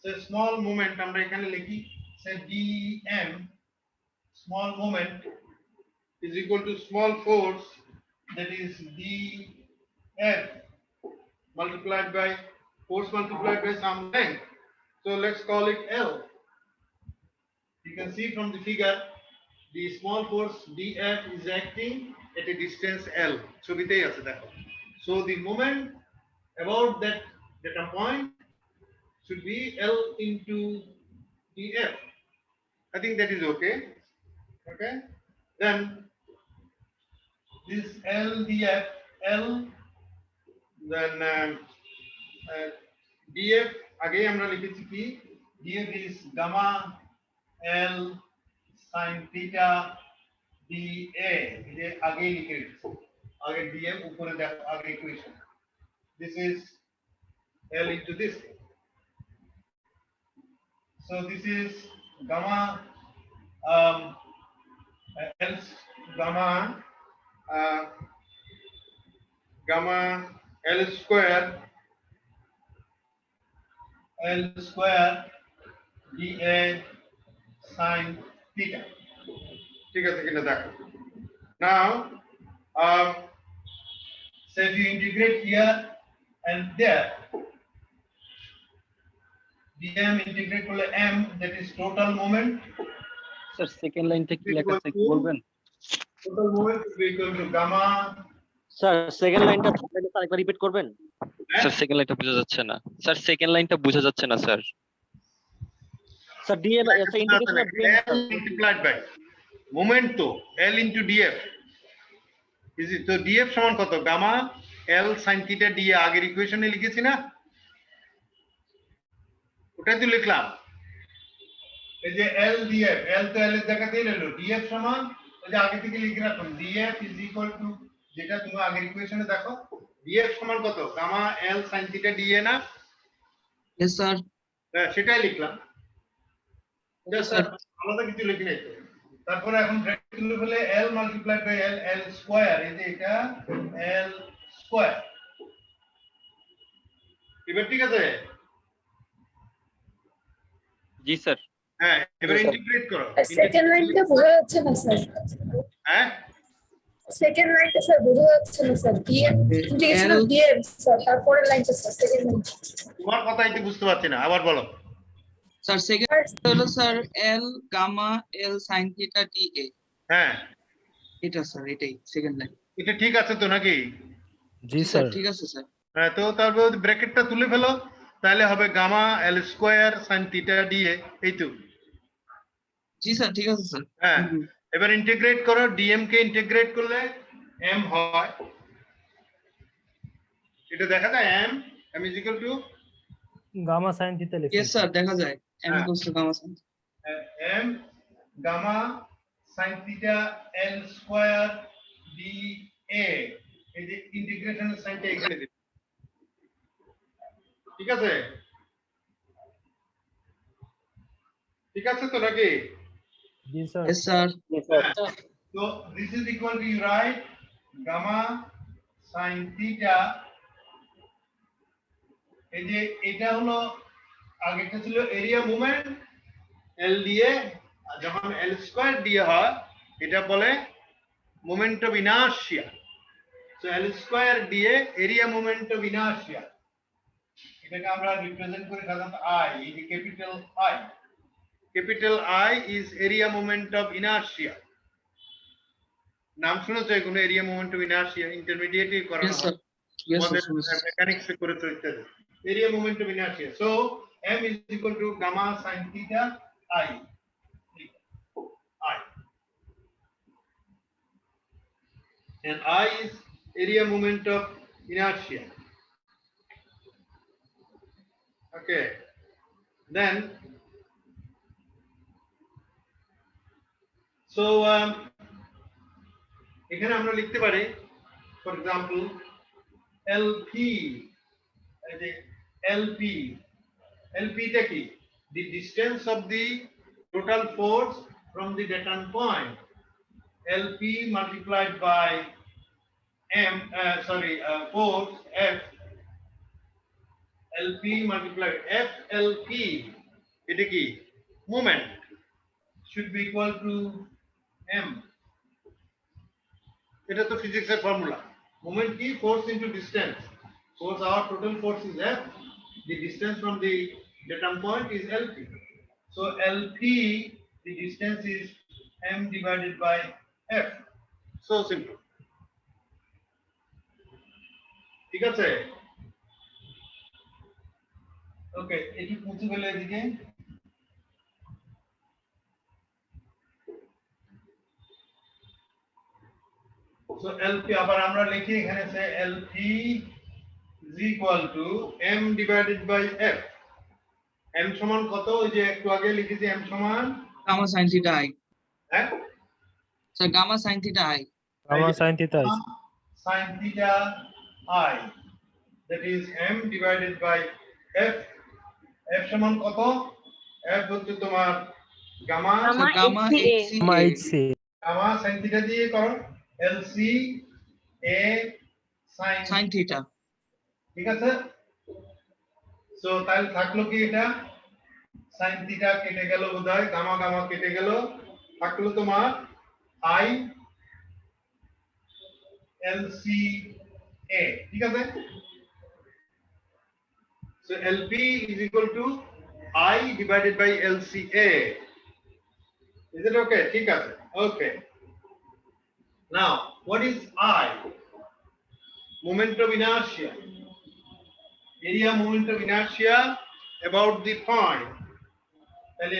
সে স্মল মোমেন্ট আমরা এখানে লিখি, সে dm, small moment is equal to small force, that is df multiplied by force multiplied by some length. So let's call it L. You can see from the figure the small force df is acting at a distance L. ছবিতেই আছে দেখো। So the moment about that datum point should be L into df. I think that is okay. Okay, then this L df, L, then df আগে আমরা লিখেছি কি, df is gamma L sin theta dA. এটা আগে লিখে রেখেছি, আগে df উপরে দেখো আগে equation, this is L into this. So this is gamma L gamma gamma L square dA sin theta. ঠিক আছে কিনা দেখো। Now so if you integrate here and there, dm integrate করলে m, that is total moment. Sir second লাইনটা কি লেখা আছে একটু বলবেন? Total moment will be equal to gamma. Sir second লাইনটা আরেকবার রিপিট করবেন? স্যার সেকেন্ড লাইনটা বোঝা যাচ্ছে না। স্যার সেকেন্ড লাইনটা বোঝা যাচ্ছে না sir. Sir dm integration of L multiplied by moment তো L into df. Is it তো df সমান কত? Gamma L sin theta dA আগের ইকুয়েশনে লিখেছি না? ওটাই তো লিখলাম। এই যে L df, L তো L এর জায়গাতেই নিলো, df সমান ওই যে আগে থেকে লিখে রাখুন, df is equal to যেটা তুমি আগের ইকুয়েশনে দেখো, df সমান কত? Gamma L sin theta dA না? Yes, sir. হ্যাঁ সেটাই লিখলাম। স্যার আলাদা কিছু লিখি নাই। তারপরে এখন ব্র্যাকেট তুলে ফেলে L multiplied by L, L square, এই যে এটা L square। এবার ঠিক আছে? জি স্যার। হ্যাঁ এবার ইন্টিগ্রেট করো। সেকেন্ড লাইনটা বোঝা যাচ্ছে না স্যার। হ্যাঁ সেকেন্ড লাইনটা স্যার বোঝা যাচ্ছে না sir. dm integration of dm sir, তারপরে লাইনটা স্যার সেকেন্ড লাইন। তোমার কথা একটু বুঝতে পারছি না, আবার বলো। স্যার সেকেন্ড হলো sir L gamma L sin theta dA। হ্যাঁ এটা স্যার এটাই সেকেন্ড লাইন। এটা ঠিক আছে তো নাকি? জি স্যার। ঠিক আছে স্যার। হ্যাঁ তো তারপর ব্র্যাকেটটা তুলে ফেলো, তাহলে হবে gamma L square sin theta dA, এই তো। জি স্যার ঠিক আছে স্যার। হ্যাঁ এবার ইন্টিগ্রেট করো, dm কে ইন্টিগ্রেট করলে m হয়, এটা দেখা যায় m is equal to gamma sine theta লিখুন। ইয়েস স্যার দেখা যায় m equals to gamma sin m gamma sin theta L square dA, এই যে ইন্টিগ্রেশনের সাইনটা এখানে দিই, ঠিক আছে? ঠিক আছে তো নাকি? জি sir. Yes, sir. So this is equal to, you write gamma sin theta, এই যে এটা হলো আগেরটা ছিল এরিয়া মুভমেন্ট L dA, আর যখন L স্কয়ার dA হয় এটা বলে moment of inertia. So L square dA area moment of inertia, এটাকে আমরা রিপ্রেজেন্ট করি সাধারণত I, এই যে capital I। Capital I is area moment of inertia. নাম শুনেছো কোনো এরিয়া মোমেন্ট অফ ইনার্শিয়া? ইন্টারমিডিয়েটে করানো Yes, sir. হয়, Yes, আমাদের sir. মেকানিক্সে করেছো ইত্যাদি। Area moment of inertia, so m is equal to gamma sin theta I, and I is area moment of inertia. Okay, then so এখানে আমরা লিখতে পারি for example LP, এই যে LP টা কি? The distance of the total force from the deton point, LP multiplied by force F, LP multiplied FLP, এটা কি? Moment should be equal to m. এটা তো ফিজিক্সের ফর্মুলা। মোমেন্ট কি? Force into distance. Force, our total force is F, the distance from the datum point is LP. So LP, the distance is m divided by F. So simple. ঠিক আছে? ওকে, এটি মুছে ফেলে এদিকে। So LP আবার আমরা লিখি এখানে সে LP is equal to m divided by F. m সমান কত? ওই যে একটু আগে লিখেছি m সমান gamma sin theta I। হ্যাঁ sir gamma sin theta I। Gamma sine theta sin theta I, that is m divided by F। F সমান কত? F হচ্ছে তোমার gamma gamma gamma HCA H C gamma sin theta দিয়ে করো LC A sin theta ঠিক আছে so তাহলে থাকলো কি এটা sin থিটা কেটে গেল বোধহয় গামা গামা কেটে গেল থাকলো তোমার I LCA ঠিক আছে so LP is equal to I divided by LCA is it okay ঠিক আছে okay now what is I moment of inertia area moment of inertia about the point তাহলে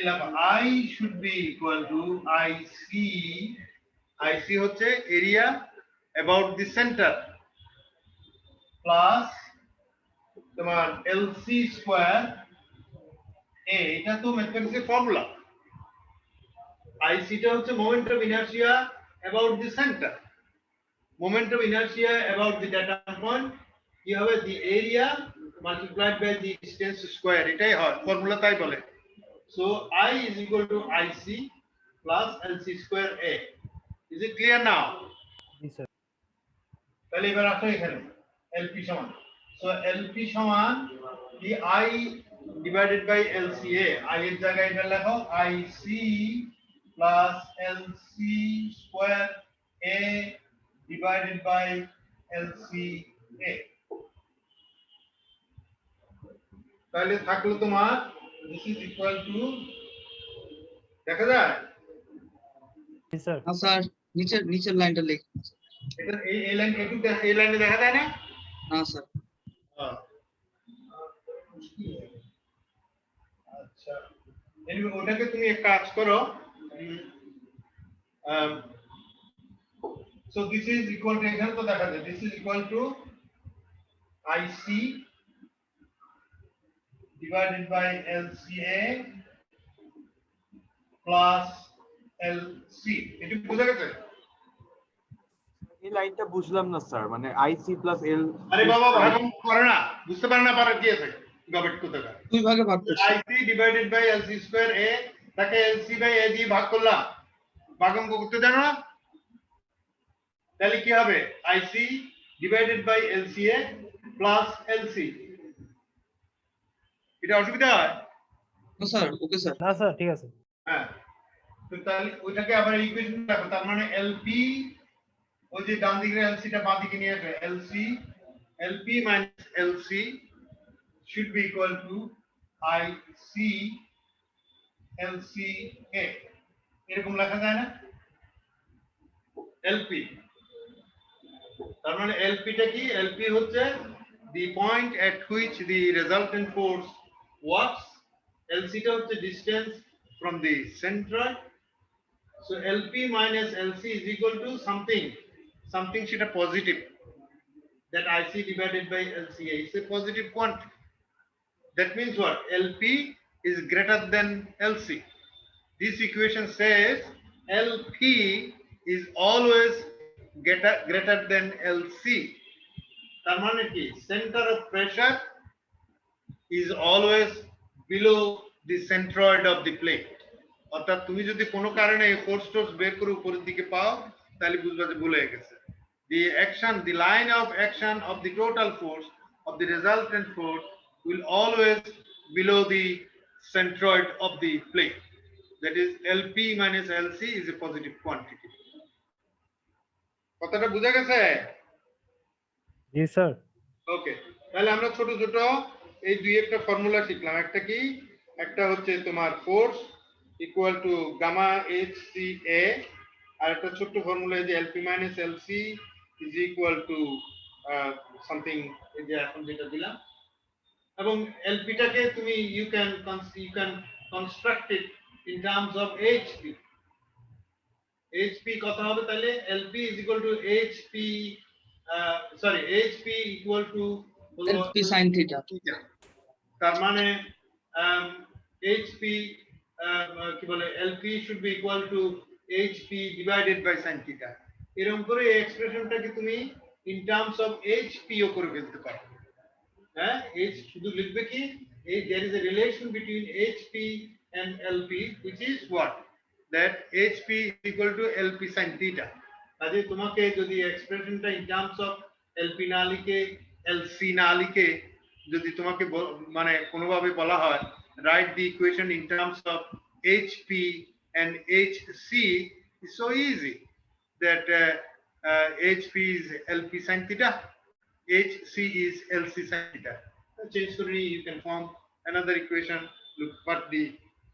I should be equal to IC হচ্ছে area about the center plus তোমার LC square A এটা তো ম্যাথমেটিক্সের formula IC টা হচ্ছে moment of inertia about the center moment of inertia about the data point কি হবে the area multiplied by the distance square এটাই হয় ফর্মুলা তাই বলে so I is equal to IC plus LC square A is it clear now G sir তাহলে এবার আসো এখানে LP সমান so LP সমান the I divided by LCA I এর জায়গায় এটা লেখো IC plus LC square A divided by LCA তাহলে থাকলো তোমার this is equal to দেখা যায় জি স্যার না স্যার নিচের লাইনটা লিখুন এটা এই লাইন একটু এই লাইনে দেখা যায় না না স্যার আচ্ছা এনিওয়ে ওটাকে তুমি এক কাজ করো so this is equal to এখানে তো দেখা যায় this is equal to IC divided by LCA plus LC এটা বুঝা গেছে এই লাইনটা বুঝলাম না স্যার মানে আইসি প্লাস এল আরে বাবা ভাগ করে না বুঝতে পারে না পারে কি আছে গবেট কোথাকা দুই ভাগে ভাগ করছি IC divided by LC square A তাকে LC by A দিয়ে ভাগ করলাম ভাগাঙ্ক করতে জানো না তাহলে কি হবে IC divided by LCA plus LC এটা অসুবিধা হয় না স্যার ওকে স্যার না স্যার ঠিক আছে হ্যাঁ তো তাহলে ওইটাকে আবার ইকুয়েশন রাখো তার মানে LP ওই যে ডান দিকের LC টা বাঁ দিকে নিয়ে আসবে LP minus LC should be equal to IC LCA এরকম লেখা যায় না LP তার মানে LP টা কি LP হচ্ছে the point at which the resultant force works LC টা হচ্ছে distance from the centroid so LP minus LC is equal to something সেটা positive that IC divided by LCA is a positive quantity that means what LP is greater than LC this equation says LP is always greater than LC তার মানে কি center of pressure is always below the centroid of the plate অর্থাৎ তুমি যদি কোনো কারণে force টোর্স বের করে উপরের দিকে পাও তাহলে বুঝবা যে ভুল হয়ে গেছে the line of action of the total force of the resultant force will always below the centroid of the plate that is LP minus LC is a positive quantity কথাটা বুঝা গেছে জি স্যার ওকে তাহলে আমরা ছোট ছোট এই দুই একটা ফর্মুলা শিখলাম একটা কি একটা হচ্ছে তোমার force equal to gamma HCA আর একটা ছোট ফর্মুলা এই যে LP minus LC is equal to something এই যে এখন যেটা দিলাম এবং LP টাকে তুমি you can construct it in terms of HP কত হবে তাহলে LP is equal to HP equal to LP sin theta তার মানে HP কি বলে LP should be equal to HP divided by sin theta এরকম করে এই এক্সপ্রেশনটাকে তুমি in terms of HP ও করে ফেলতে পারো হ্যাঁ H শুধু লিখবে কি there is a relation between HP and LP, which is what? That HP is equal to LP sin theta. কাজে তোমাকে যদি এক্সপ্রেশনটা in terms of LP না লিখে LC না লিখে যদি তোমাকে মানে কোনোভাবে বলা হয় write the equation in terms of HP and HC is so easy that HP is LP sin theta, HC is LC sin theta. Change to you can form another equation, look, but the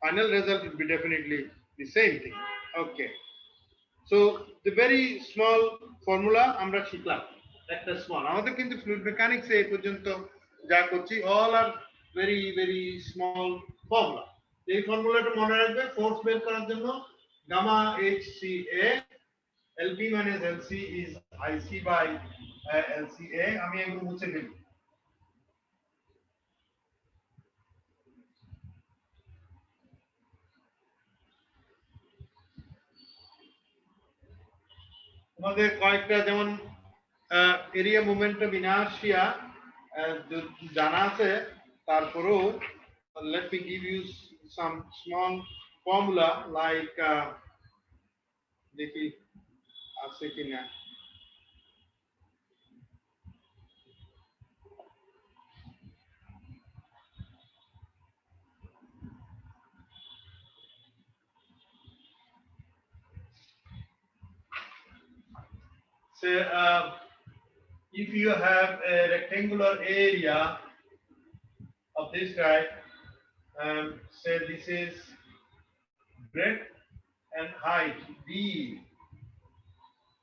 final result will be definitely the same thing. Okay. So the very small formula আমরা শিখলাম একটা small আমাদের কিন্তু fluid mechanics এ পর্যন্ত যা করছি all are very very small formula এই ফর্মুলাটা মনে রাখবে ফোর্স বের করার জন্য gamma HCA LP minus LC is IC by LCA আমি এগুলো মুছে দিই আমাদের কয়েকটা যেমন এরিয়া মোমেন্টাম ইনার্শিয়া জানা আছে তারপরেও let me give you some small formula like দেখি আছে কিনা So if you have a rectangular area of this type, say this is breadth and height D,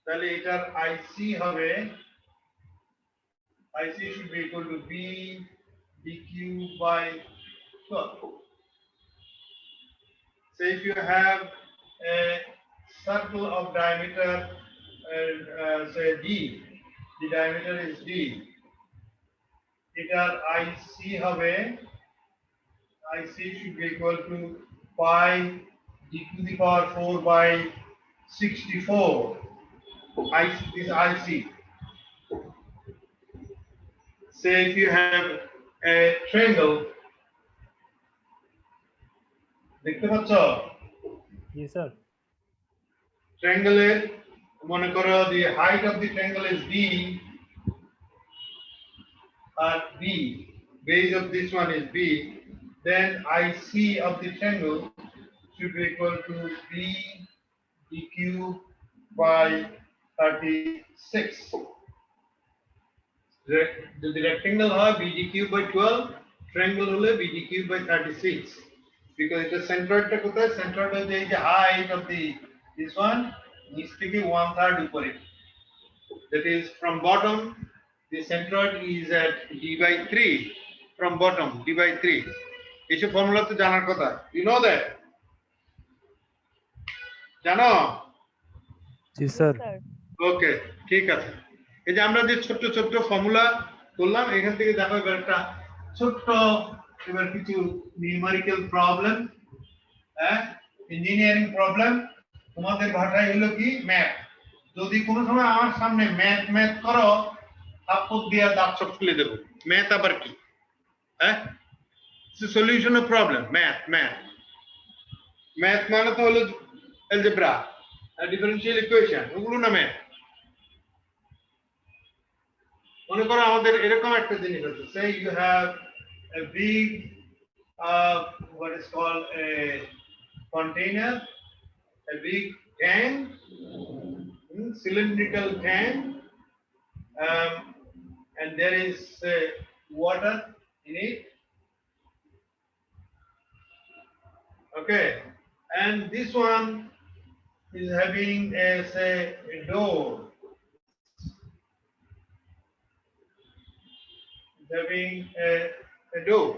তাহলে এটার IC হবে IC should be equal to B dq by 12. So if you have a circle of diameter say D, the diameter is D. Etar IC হবে IC should be equal to pi d to the power 4 by 64. IC is IC. Say if you have a triangle, দেখতে পাচ্ছ? Yes, sir. Triangle মনে করো the height of the triangle is D B, base of this one is B, then IC of the triangle should be equal to B dq by 36. The rectangle have B dq by 12, triangle hole B dq by 36 because it is centroid ta kothay centroid is the height of the this one needs to be 1/3 upore. That is from bottom the centroid is at d by 3 from bottom d by 3. This formula to জানার কথা. You know that? জানো? জি sir. ওকে ঠিক আছে। এই যে আমরা যে ছোট ছোট ফর্মুলা করলাম এখান থেকে দেখো এবার একটা ছোট এবার কিছু নিউমেরিক্যাল প্রবলেম হ্যাঁ ইঞ্জিনিয়ারিং প্রবলেম তোমাদের ভাষায় হলো কি ম্যাথ যদি কোনো সময় আমার সামনে ম্যাথ করো আপক দিয়া দাঁত সব খুলে দেব ম্যাথ আবার কি হ্যাঁ সলিউশন অফ প্রবলেম ম্যাথ মানে তো হলো অ্যালজেব্রা ডিফারেনশিয়াল ইকুয়েশন ওগুলো না ম্যাথ মনে করো আমাদের এরকম একটা জিনিস আছে say you have a big what is called a container, a big tank, cylindrical tank, and there is water in it. Okay, and this one is having a door. Having a door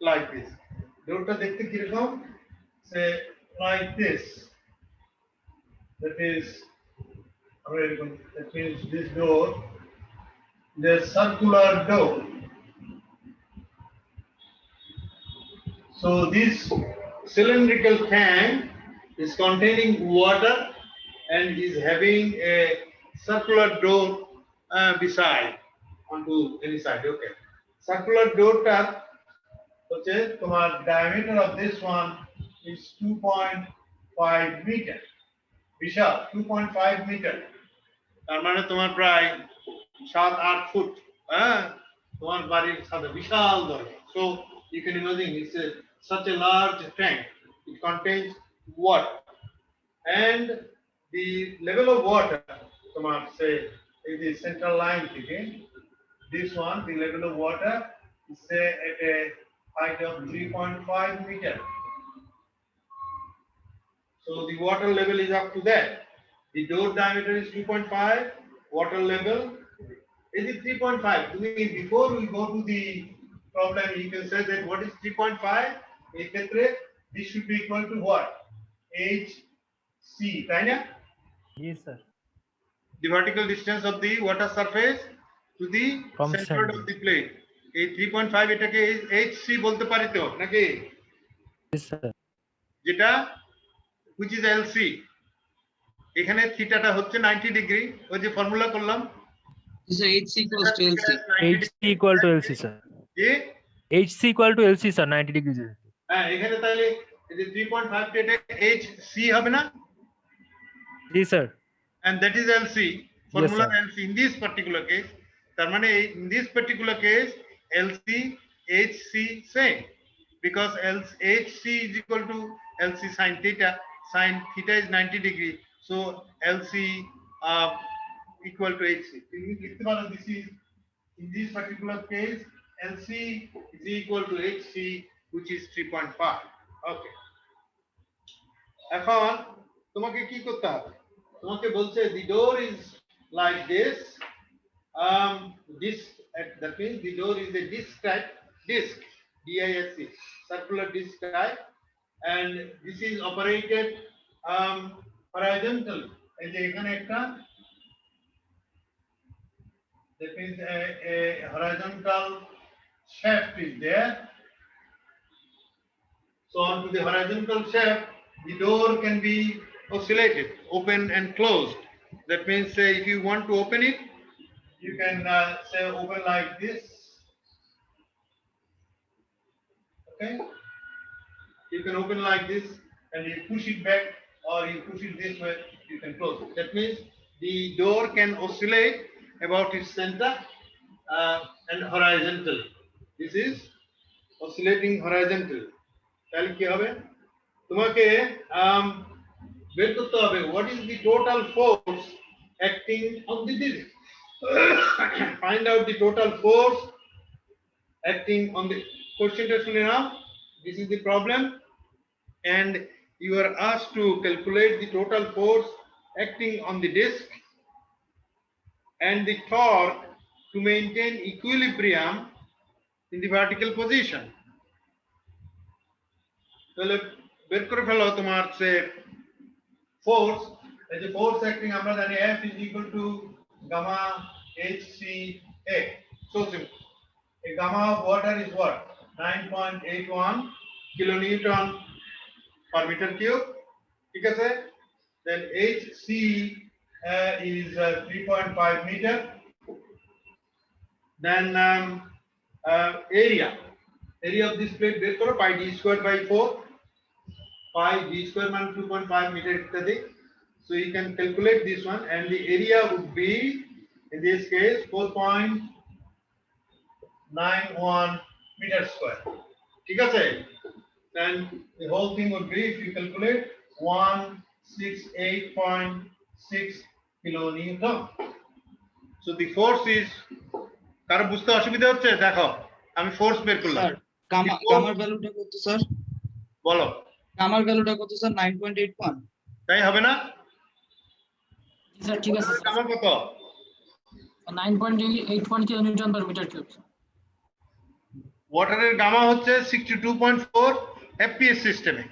like this. Door ta dekhte ki rakom? Say like this. That is this door. The circular door. So this cylindrical tank is containing water and is having a circular door beside onto any side. Okay, circular door ta হচ্ছে তোমার diameter of this one is 2.5 meter বিশাল 2.5 metre তার মানে তোমার প্রায় 7-8 foot হ্যাঁ তোমার বাড়ির ছাদে বিশাল দরজা so you can imagine it's such a large tank it contains water and the level of water তোমার say in the central line থেকে this one the level of water is say at a height of 3.5 meter so the water level is up to that the door diameter is 2.5 water level is it 3.5 before we go to the problem you can say that what is 3.5 এই ক্ষেত্রে this should be equal to what hc তাই না Yes, sir. the vertical distance of the water surface to the From center center. of the plate এই 3.5 এটাকে hc বলতে পারি তো নাকি Yes, sir. যেটা which is lc এখানে থিটাটা হচ্ছে 90 ডিগ্রি ওই যে ফর্মুলা করলাম sir hc equals to lc HC equal to LC, sir. যে HC equal to LC, sir. 90 degrees. হ্যাঁ এখানে তাহলে এই যে 3.5 টা hc হবে না Yes, sir. and that is lc formula sir. lc in this particular case তার মানে in this particular case lc hc same because hc is equal to lc sin theta is 90 degree so lc equal to hc লিখতে পারো this is in this particular case lc is equal to hc which is 3.5 okay এখন তোমাকে কি করতে হবে তোমাকে বলছে the door is like this disc that means the door is a disc type disc disc circular disc type and this is operated horizontal এই যে এখানে একটা that means a horizontal shaft is there so onto the horizontal shaft the door can be oscillated open and closed that means say if you want to open it you can say open like this okay you can open like this and you push it back or you push it this way you can close it that means the door can oscillate about its center and horizontal this is oscillating horizontal তাহলে কি হবে তোমাকে বের করতে হবে what is the total force acting on the disc find out the total force acting on the questionটা শুনে নাও this is the problem and you are asked to calculate the total force acting on the disc and the torque to maintain equilibrium in the vertical position তাহলে বের করে ফেলো তোমার সে force as a force acting আমরা জানি F is equal to gamma hca so simple a gamma of water is what 9.81 kilonewton per meter cube ঠিক আছে then hc is 3.5 meter then area of this plate বের করো pi d square by 4 pi d square মানে 2.5 meter ইত্যাদি so you can calculate this one and the area would be in this case 4.91 meter square ঠিক আছে then the whole thing would be if you calculate 168.6 kilonewton so the force is কারো বুঝতে অসুবিধা হচ্ছে দেখো আমি force বের করলাম স্যার গামার ভ্যালুটা কত স্যার বলো গামার ভ্যালুটা কত স্যার 9.81 তাই হবে না স্যার ঠিক আছে গামা কত 9.81 কিলোনিউটন পার মিটার কিউব ওয়াটারের গামা হচ্ছে 62.4 fps সিস্টেমে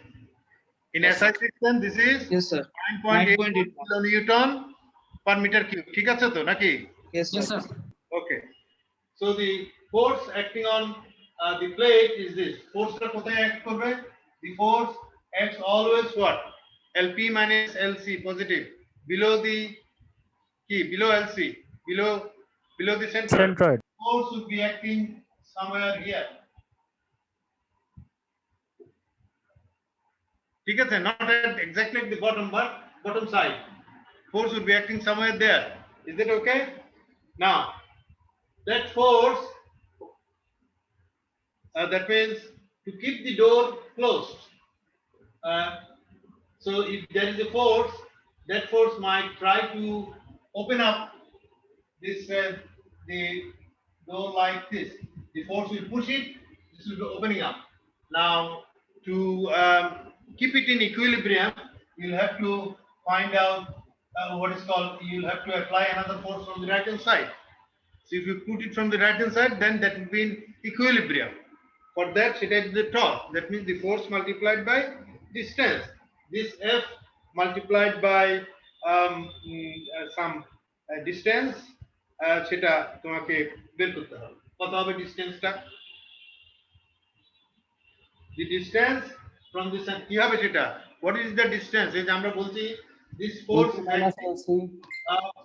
in SI system this is yes sir 9.8 kilonewton per meter cube ঠিক আছে তো নাকি yes sir okay so the force acting on the plate is this force টা কোথায় অ্যাক্ট করবে the force acts always what lp minus lc positive below the below lc below the center Centroid. force would be acting somewhere here ঠিক আছে, not at exactly at the bottom but bottom side. Force would be acting somewhere there. Is that okay? Now that force, that means to keep the door closed. So if there is a force, that force might try to open up this the door like this. The force will push it, this will be opening up. Now to keep it in equilibrium, you'll have to find out what is called, you'll have to apply another force from the right hand side. So if you put it from the right hand side, then that will be in equilibrium. For that, it is the torque. That means the force multiplied by distance. This F multiplied by some distance, সেটা তোমাকে বের করতে হবে। কত হবে ডিসটেন্সটা? The distance from this, কি হবে সেটা? What is the distance? এই যে আমরা বলছি this force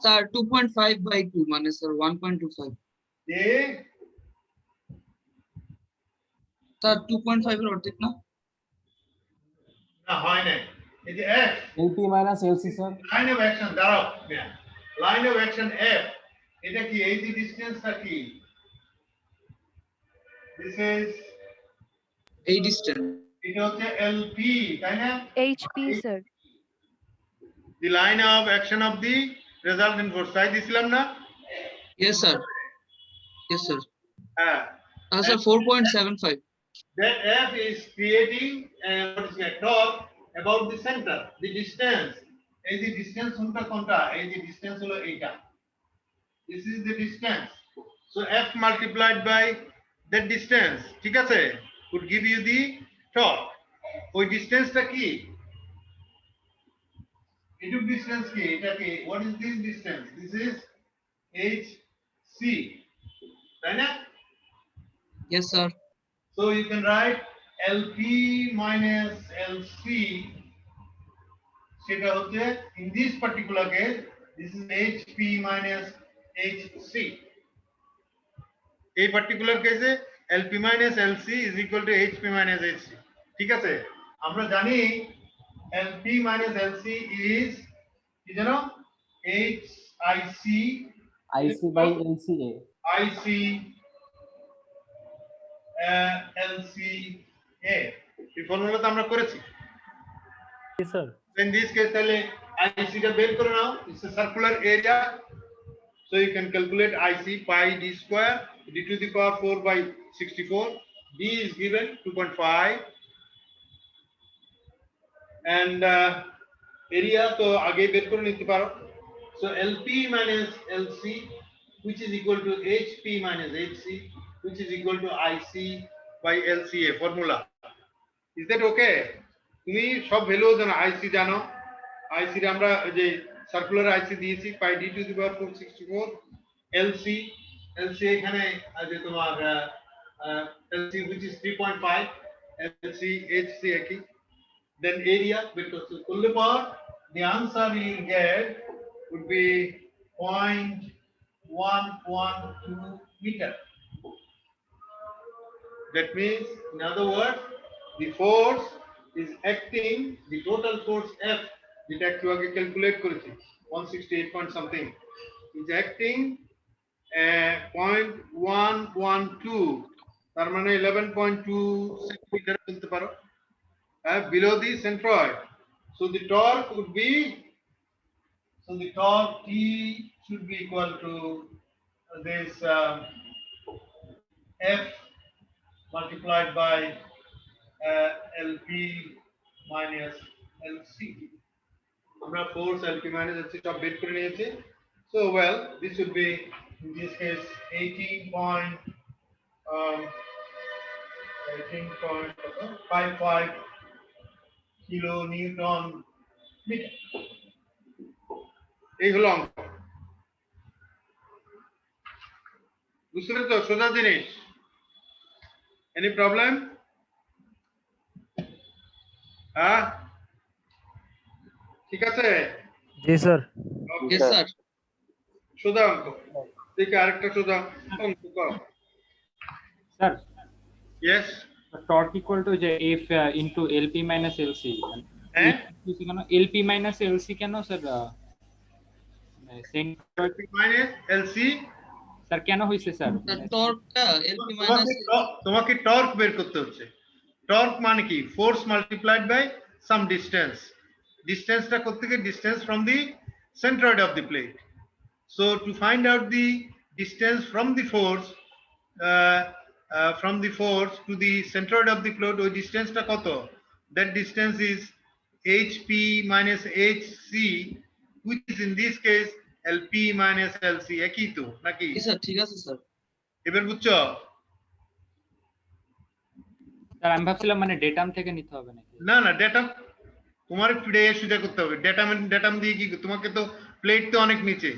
স্যার 2.5 by 2 মানে স্যার 1.25 স্যার 2.5 এর অর্ধেক না? না হয় না, এই যে F LP minus LC sir, line of action, দাঁড়াও, লাইন অফ অ্যাকশন F, এটা কি এই যে ডিসটেন্সটা কি? This is এই ডিসটেন্স, এটা হচ্ছে LP, তাই না? HP sir. The line of action of the resultant force, তাই দিছিলাম না? yes sir, yes sir, হ্যাঁ, sir 4.75, that F is creating what is a torque about the center, the distance. এই যে ডিসটেন্স কোনটা? এই যে ডিসটেন্স হলো এইটা, this is the distance. So F multiplied by that distance, ঠিক আছে, would give you the torque. ওই ডিসটেন্সটা কি? এইটুক ডিসটেন্স কি? এটা কি? What is this distance? This is HC, তাই না? yes sir, So you can write LP minus LC, সেটা হচ্ছে in this particular case this is HP minus HC. এই পার্টিকুলার কেসে LP minus LC is equal to HP minus HC, ঠিক আছে? আমরা জানি LP minus LC is কি জানো? IC by LCA. IC LCA, এই ফর্মুলাটা আমরা করেছি। Yes sir. In this case তাহলে IC টা বের করে নাও, it's a circular area, so you can calculate IC pi d square d to the power 4 by 64. D is given 2.5 and area তো আগে বের করে নিতে পারো। So LP minus LC, which is equal to HP minus HC, which is equal to IC by LCA formula. Is that okay? তুমি সব value জানো, IC জানো, IC রে আমরা যে সার্কুলার IC দিয়েছি pi d to the power 464, LC এখানে আছে তোমার LC which is 3.5, LC HC একই, then area because করলে পর the answer you get would be 0.112 meter. That means, in other words, the force is acting, the total force F, যেটা একটু আগে calculate করেছি 168 point something, is acting 0.112, তার মানে 11.2 centimetre বলতে পারো, below the centroid. So the torque would be, so the torque T should be equal to this F multiplied by LP minus LC. আমরা force LP minus LC সব বের করে নিয়েছি। So well, this would be in this case 18.55 kilonewton meter. এই হলো অঙ্ক, বুঝতে পেরেছো? সোজা জিনিস। Any problem? হ্যাঁ, ঠিক আছে? জি স্যার। yes sir, সোজা অঙ্ক। দেখি আরেকটা সোজা অঙ্ক কর। Sir Yes. torque equal to যে F into LP minus LC, হ্যাঁ কেন এলপি মাইনাস এলসি কেন স্যার মাইনাস এলসি স্যার কেন হইছে স্যার টর্কটা এলপি মাইনাস তোমাকে টর্ক বের করতে হচ্ছে টর্ক মানে কি force multiplied by some distance ডিস্টেন্সটা করতে গিয়ে distance from the centroid of the plate so to find out the distance from the force to the centroid of the plate ওই ডিস্টেন্সটা কত that distance is hp minus hc which is in this case lp minus lc একই তো নাকি sir ঠিক আছে sir এবার বুঝছো স্যার আমি ভাবছিলাম মানে ডেটাম থেকে নিতে হবে নাকি না না ডেটা তোমার ফিরে সুবিধা করতে হবে ডেটাম দিয়ে কি তোমাকে তো প্লেট তো অনেক নিচে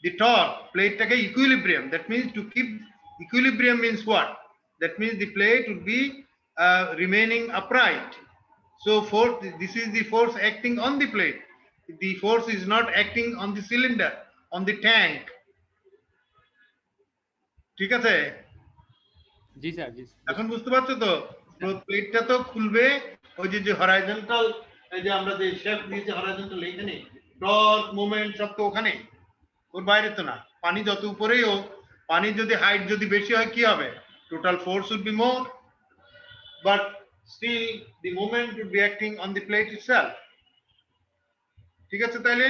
দি টপ প্লেটটাকে equilibrium that means to keep equilibrium means what that means the plate would be remaining upright so force this is the force acting on the plate the force is not acting on the cylinder on the tank ঠিক আছে জি sir জি এখন বুঝতে পারছো তো প্লেটটা তো খুলবে ওই যে হরাইজন্টাল এই যে আমরা যে শেপ দিয়েছি হরাইজন্টাল এইখানে টর্ক মোমেন্ট সব তো ওখানে ওর বাইরে তো না পানি যত উপরেই হোক পানি যদি হাইট যদি বেশি হয় কি হবে total force would be more but still the moment would be acting on the plate itself ঠিক আছে তাহলে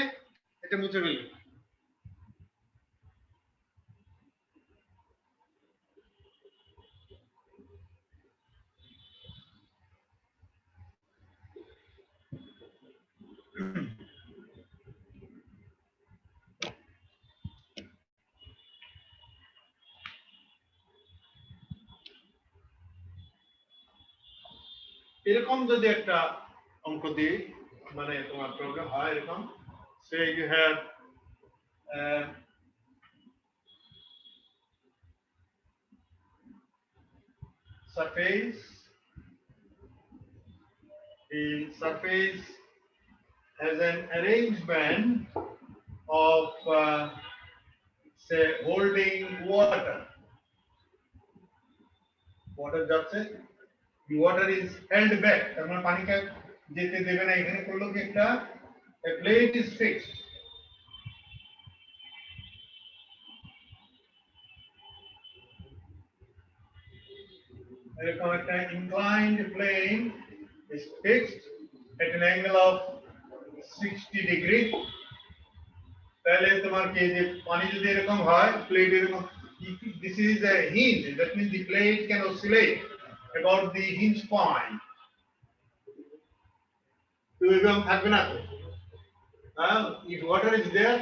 এটা মুছে ফেলি এরকম যদি একটা অঙ্ক দিই মানে তোমার প্রোগ্রাম হয় এরকম say you have surface the surface has an arrangement of say holding water যাচ্ছে the water is held back তার মানে পানিটা যেতে দেবে না এখানে করলো কি একটা a plate is fixed এরকম একটা inclined plane is fixed at an angle of 60 degree তাহলে তোমার কি যে পানি যদি এরকম হয় প্লেট এরকম this is a hinge that means the plate can oscillate about the hinge point তো এরকম থাকবে না তো if water is there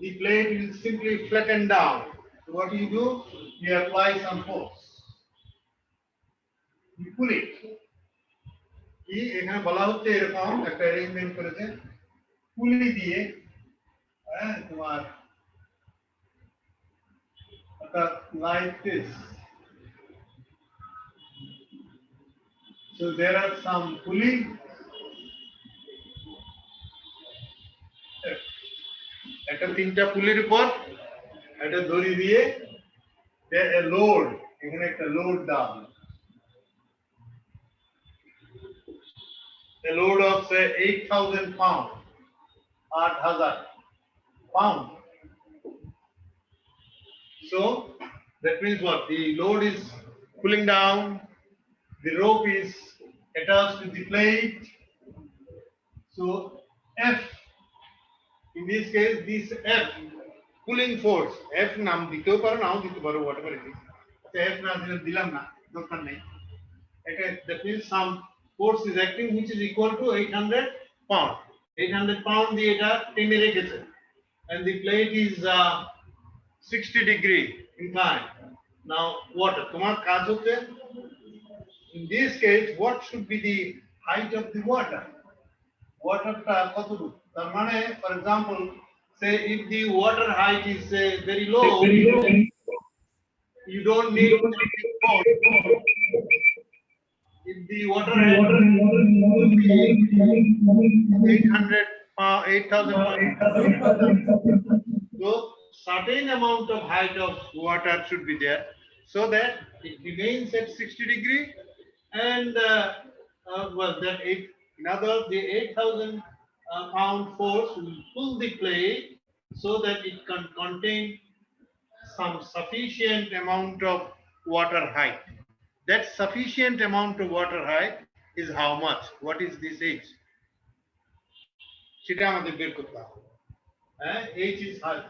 the plate will simply flatten down so what you do you apply some force you pull it কি এখানে বলা হচ্ছে এরকম একটা অ্যারেঞ্জমেন্ট করেছে পুলি দিয়ে তোমার like this so there are some pulley একটা তিনটা পুলির উপর একটা দড়ি দিয়ে লোড এখানে একটা লোড দাও a load of say 8,000 pounds 8,000 pounds so that means what the load is pulling down the rope is attached to the plate so F in this case this F pulling force F নাম দিতেও পারো নাও দিতে পারো whatever it is F না দিলাম না দরকার নেই এটা that means some force is acting which is equal to 800 pounds 800 pound দিয়ে এটা টেনে রেখেছে and the plate is 60 degree inclined now water তোমার কাজ হচ্ছে in this case what should be the height of the water টা কতটুকু তার মানে for example say if the water height is very low you don't need if the water height 8,000 so certain amount of height of water should be there so that it remains at 60 degree and well that In other words, the 8,000 pound force will pull the plate so that it can contain some sufficient amount of water height. That sufficient amount of water height is how much? What is this H? সেটা আমাদের বের করতে হবে। H is high.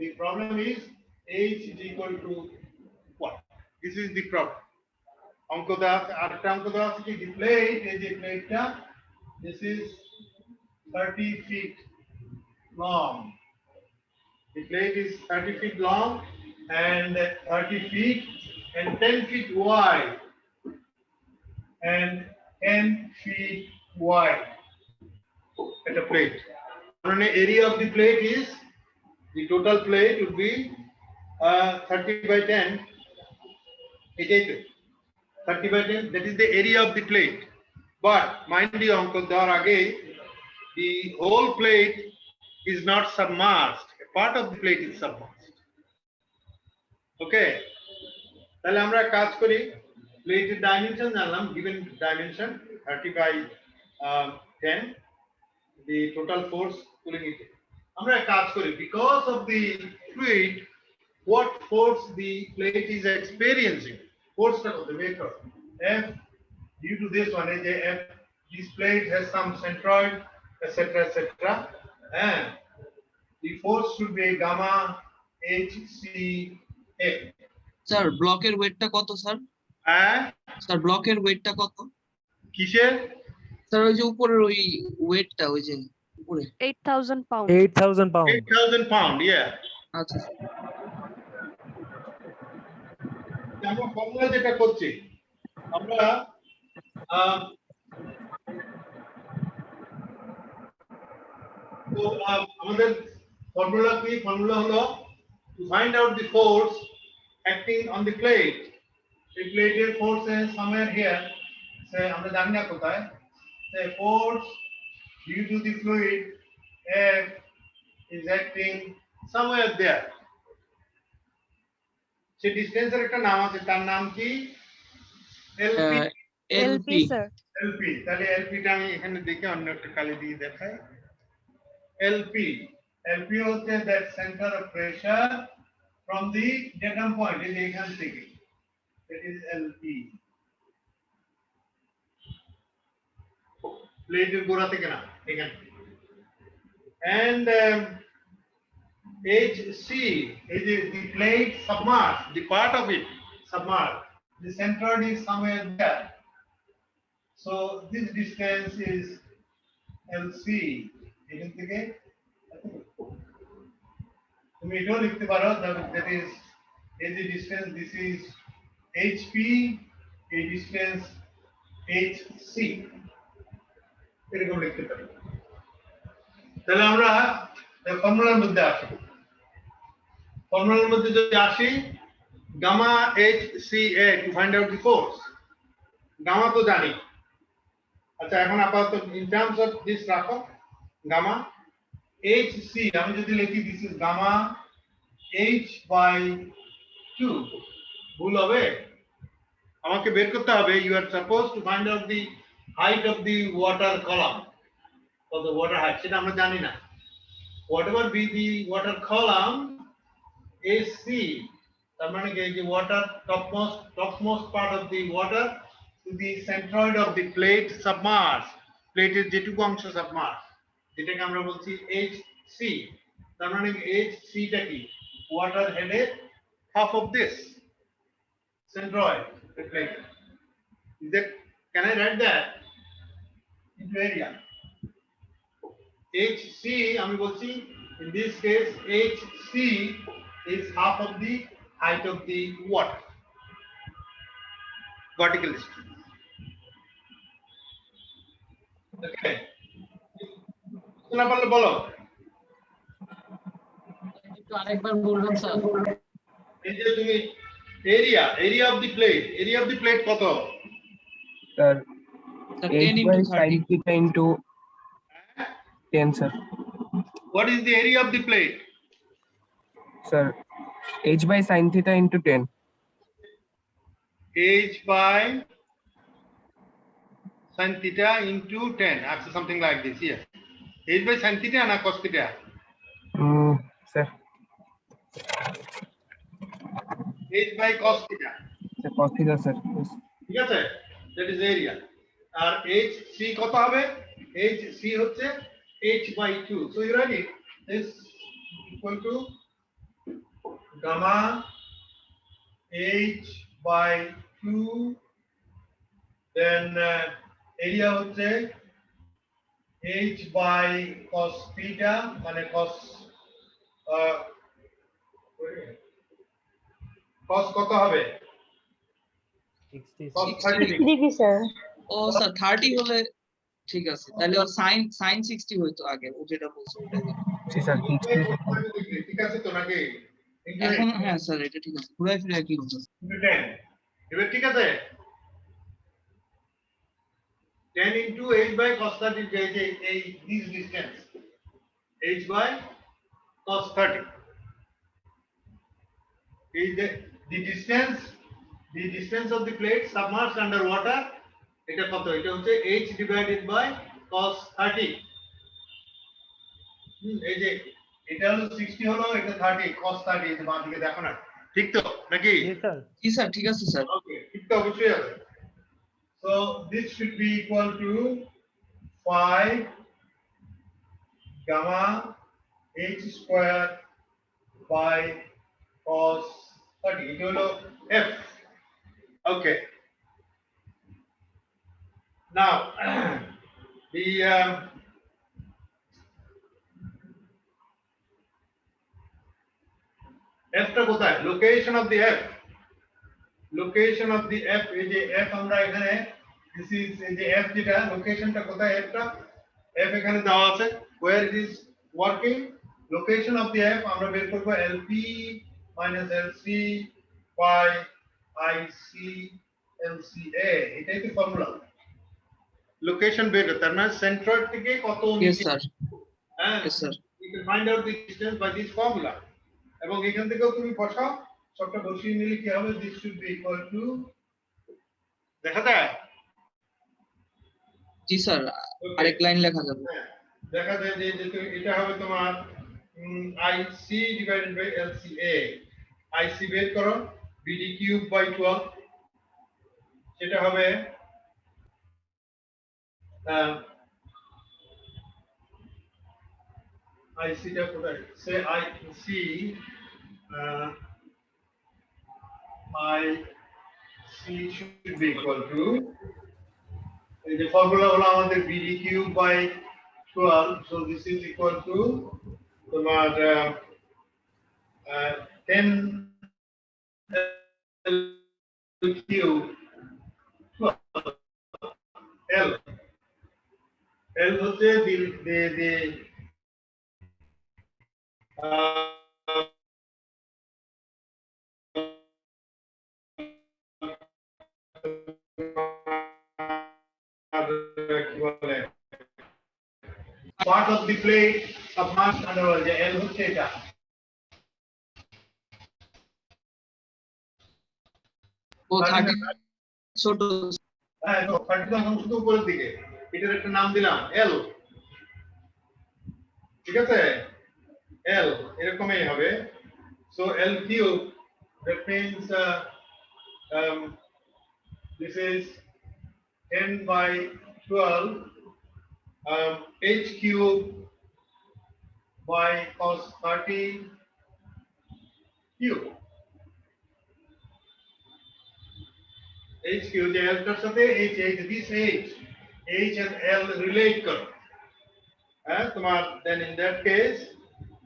The problem is H is equal to what? This is the problem. অঙ্ক দেওয়া আছে, আরেকটা অঙ্ক দেওয়া আছে কি the plate, এই যে প্লেটটা, this is 30 feet long. The plate is 30 feet long and 30 feet and 10 feet wide and 10 feet wide at a plate. The area of the plate is, the total plate would be 30 by 10. It is 30 by 10, that is the area of the plate. But mind you, Uncle Darage, the whole plate is not submerged. A part of the plate is submerged. Okay. তাহলে আমরা কাজ করি, প্লেটের dimension জানলাম, given dimension 30 by 10, the total force pulling it. আমরা কাজ করি, because of the fluid, what force the plate is experiencing. Force টা কত বের করো। F due to this one is F, this plate has some centroid, etc., etc., and the force should be gamma HCA. Sir ব্লকের ওয়েটটা কত sir? Sir ব্লকের ওয়েটটা কত? কিসের? স্যার ওই যে উপরের ওই ওয়েটটা, ওই যে উপরে 8,000 pounds. 8,000 pounds. 8,000 pound, yeah. আচ্ছা। আমরা ফর্মুলা যেটা করছি, আমরা তো আমাদের ফর্মুলা কি? ফর্মুলা হলো to find out the force acting on the plate. The plate force is somewhere here. Say আমরা জানি না কোথায়। Say force due to the fluid F is acting somewhere there. সেই ডিসটেন্সের একটা নাম আছে, তার নাম কি? এলপি। LP sir. এলপি, তাহলে এলপিটা আমি এখানে দেখে অন্য একটা কালি দিয়ে দেখাই। এলপি, এলপি হচ্ছে that centre of pressure from the datum point, এই যে এখান থেকে, দ্যাট ইজ এলপি। প্লেটের গোড়া থেকে না, এখান থেকে। And HC is the plate submerged, the part of it submerged. The centroid is somewhere there. So this distance is LC. এখান থেকে তুমি এটাও লিখতে পারো, that is the distance, this is HP, a distance HC, এরকম লিখতে পারি। তাহলে আমরা ফর্মুলার মধ্যে আসি, ফর্মুলার মধ্যে যদি আসি, gamma HCA to find out the force, gamma তো জানি। আচ্ছা, এখন আপাতত in terms of this রাখো, গামা HC আমি যদি লিখি this is gamma H by 2, ভুল হবে? আমাকে বের করতে হবে, you are supposed to find out the height of the water column or the water height, সেটা আমরা জানি না। Whatever be the water column AC, তার মানে কি যে water topmost part of the water to the centroid of the plate submerged, প্লেটের যেটুকু অংশ submerged, যেটাকে আমরা বলছি HC। তার মানে HC টা কি? water headed half of this centroid, the plate. Is that, can I write that into area? HC আমি বলছি, in this case HC is half of the height of the water, vertical distance. Okay, না পারলে বলো। একটু আরেকবার বলবেন sir? এই যে তুমি area of the plate কত? Sir 10 into 30 theta into 10 sir. What is the area of the plate? Sir, h by sin theta into 10. H by sin theta into 10, actually something like this here. H by sin theta na cos theta? Sir, H by cos theta. cos theta, sir. Yes. ঠিক আছে, that is area. R h c কত হবে? h c হচ্ছে h by 2. So you write it is equal to gamma h by 2, then area হচ্ছে h by cos theta, মানে cos cos কত হবে? 60 degree, sir. ও sir 30 হলে ঠিক আছে, তাহলে ওর sin 60 হইতো আগে, ও যেটা বলছে ওটা। জি স্যার, ঠিক আছে তো নাকি? এখন হ্যাঁ স্যার এটা ঠিক আছে, ঘুরে ফিরে কি হচ্ছে? 10 এবার ঠিক আছে, 10 into h by cos 30 এই this distance h by cos 30 is the distance of the plate submerged under water. এটা কত? এটা হচ্ছে h divided by cos 30. এই যে এটা হলো 60 হলো, এটা 30 cos 30, এই যে বাম দিকে দেখো না, ঠিক তো নাকি? জি স্যার ঠিক আছে স্যার। ওকে, ঠিক তো অবশ্যই হবে। So this should be equal to 5 gamma h square by cos 30. It will f. Okay. Now the f টা কোথায়? Location of the f. Location of the f, এই যে f আমরা এখানে this is এই যে f যেটা লোকেশনটা কোথায়, f টা f এখানে দেওয়া আছে, where it is working. Location of the f আমরা বের করব lp minus lc by ic lca, এটাই তো ফর্মুলা। লোকেশন বের তার মানে সেন্ট্রয়েড থেকে কত ইয়েস স্যার। হ্যাঁ yes sir. you can find out the distance by this formula, এবং এখান থেকেও তুমি বসাও, সবটা বসিয়ে নিলে কি হবে? this should be equal to, দেখা যায়? জি স্যার, আরেক লাইন লেখা যাবে। দেখা যায় যে এটা হবে তোমার IC divided by LCA. IC বের করো, BD cube by 12, সেটা হবে IC টা কোথায়? সে IC IC should be equal to, এই যে ফর্মুলা হলো আমাদের BD cube by 12, so this is equal to তোমার 10 cube L হচ্ছে the part of the plate submerged underwater, যে L হচ্ছে এটা। ও 30 ছোট, হ্যাঁ তো 30 টা অংশ তো উপরের দিকে, এটার একটা নাম দিলাম L, ঠিক আছে? L এরকমই হবে। So L cube, that means this is 10 by 12 h cube by cos 30 cube. h cube যে l টার সাথে h this h and l relate করো, হ্যাঁ তোমার, then in that case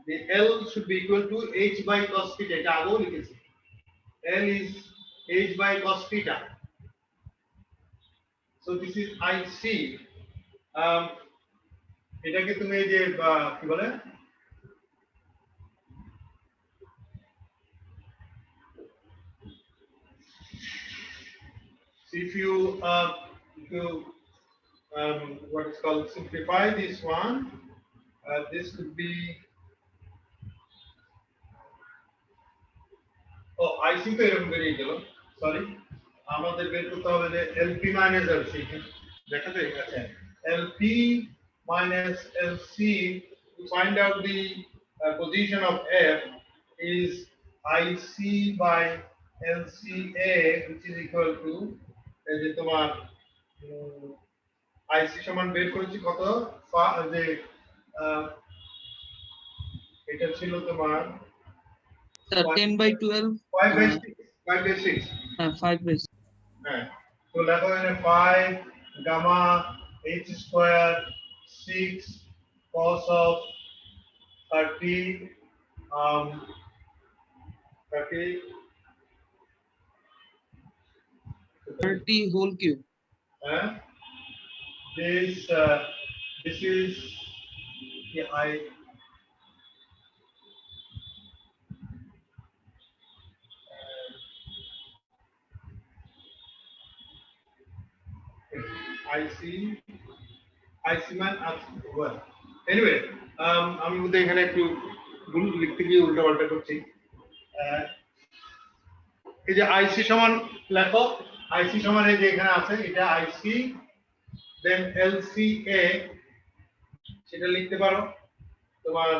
the l should be equal to h by cos theta, এটা আগেও লিখেছি, l is h by cos theta. So this is IC. এটাকে তুমি এই যে কি বলে, if you what is called simplify this one, this could be, oh IC তো এরকম বেরিয়ে গেল, সরি, আমাদের বের করতে হবে যে LP minus LC, দেখা যায় আচ্ছা LP minus LC to find out the position of F is IC by LCA which is equal to এই যে তোমার IC সমান বের করেছি কত যে এটা ছিল তোমার স্যার 10/12 5/6 হ্যাঁ 5/6 হ্যাঁ তো লেখো এখানে 5 gamma h square 6 cos of 30 30 whole cube this is the IC man well anyway আমি মধ্যে এখানে একটু ভুল লিখতে গিয়ে উল্টাপাল্টা করছি এই যে IC সমান লেখো IC সমান এই যে এখানে আছে এটা IC then LCA সেটা লিখতে পারো তোমার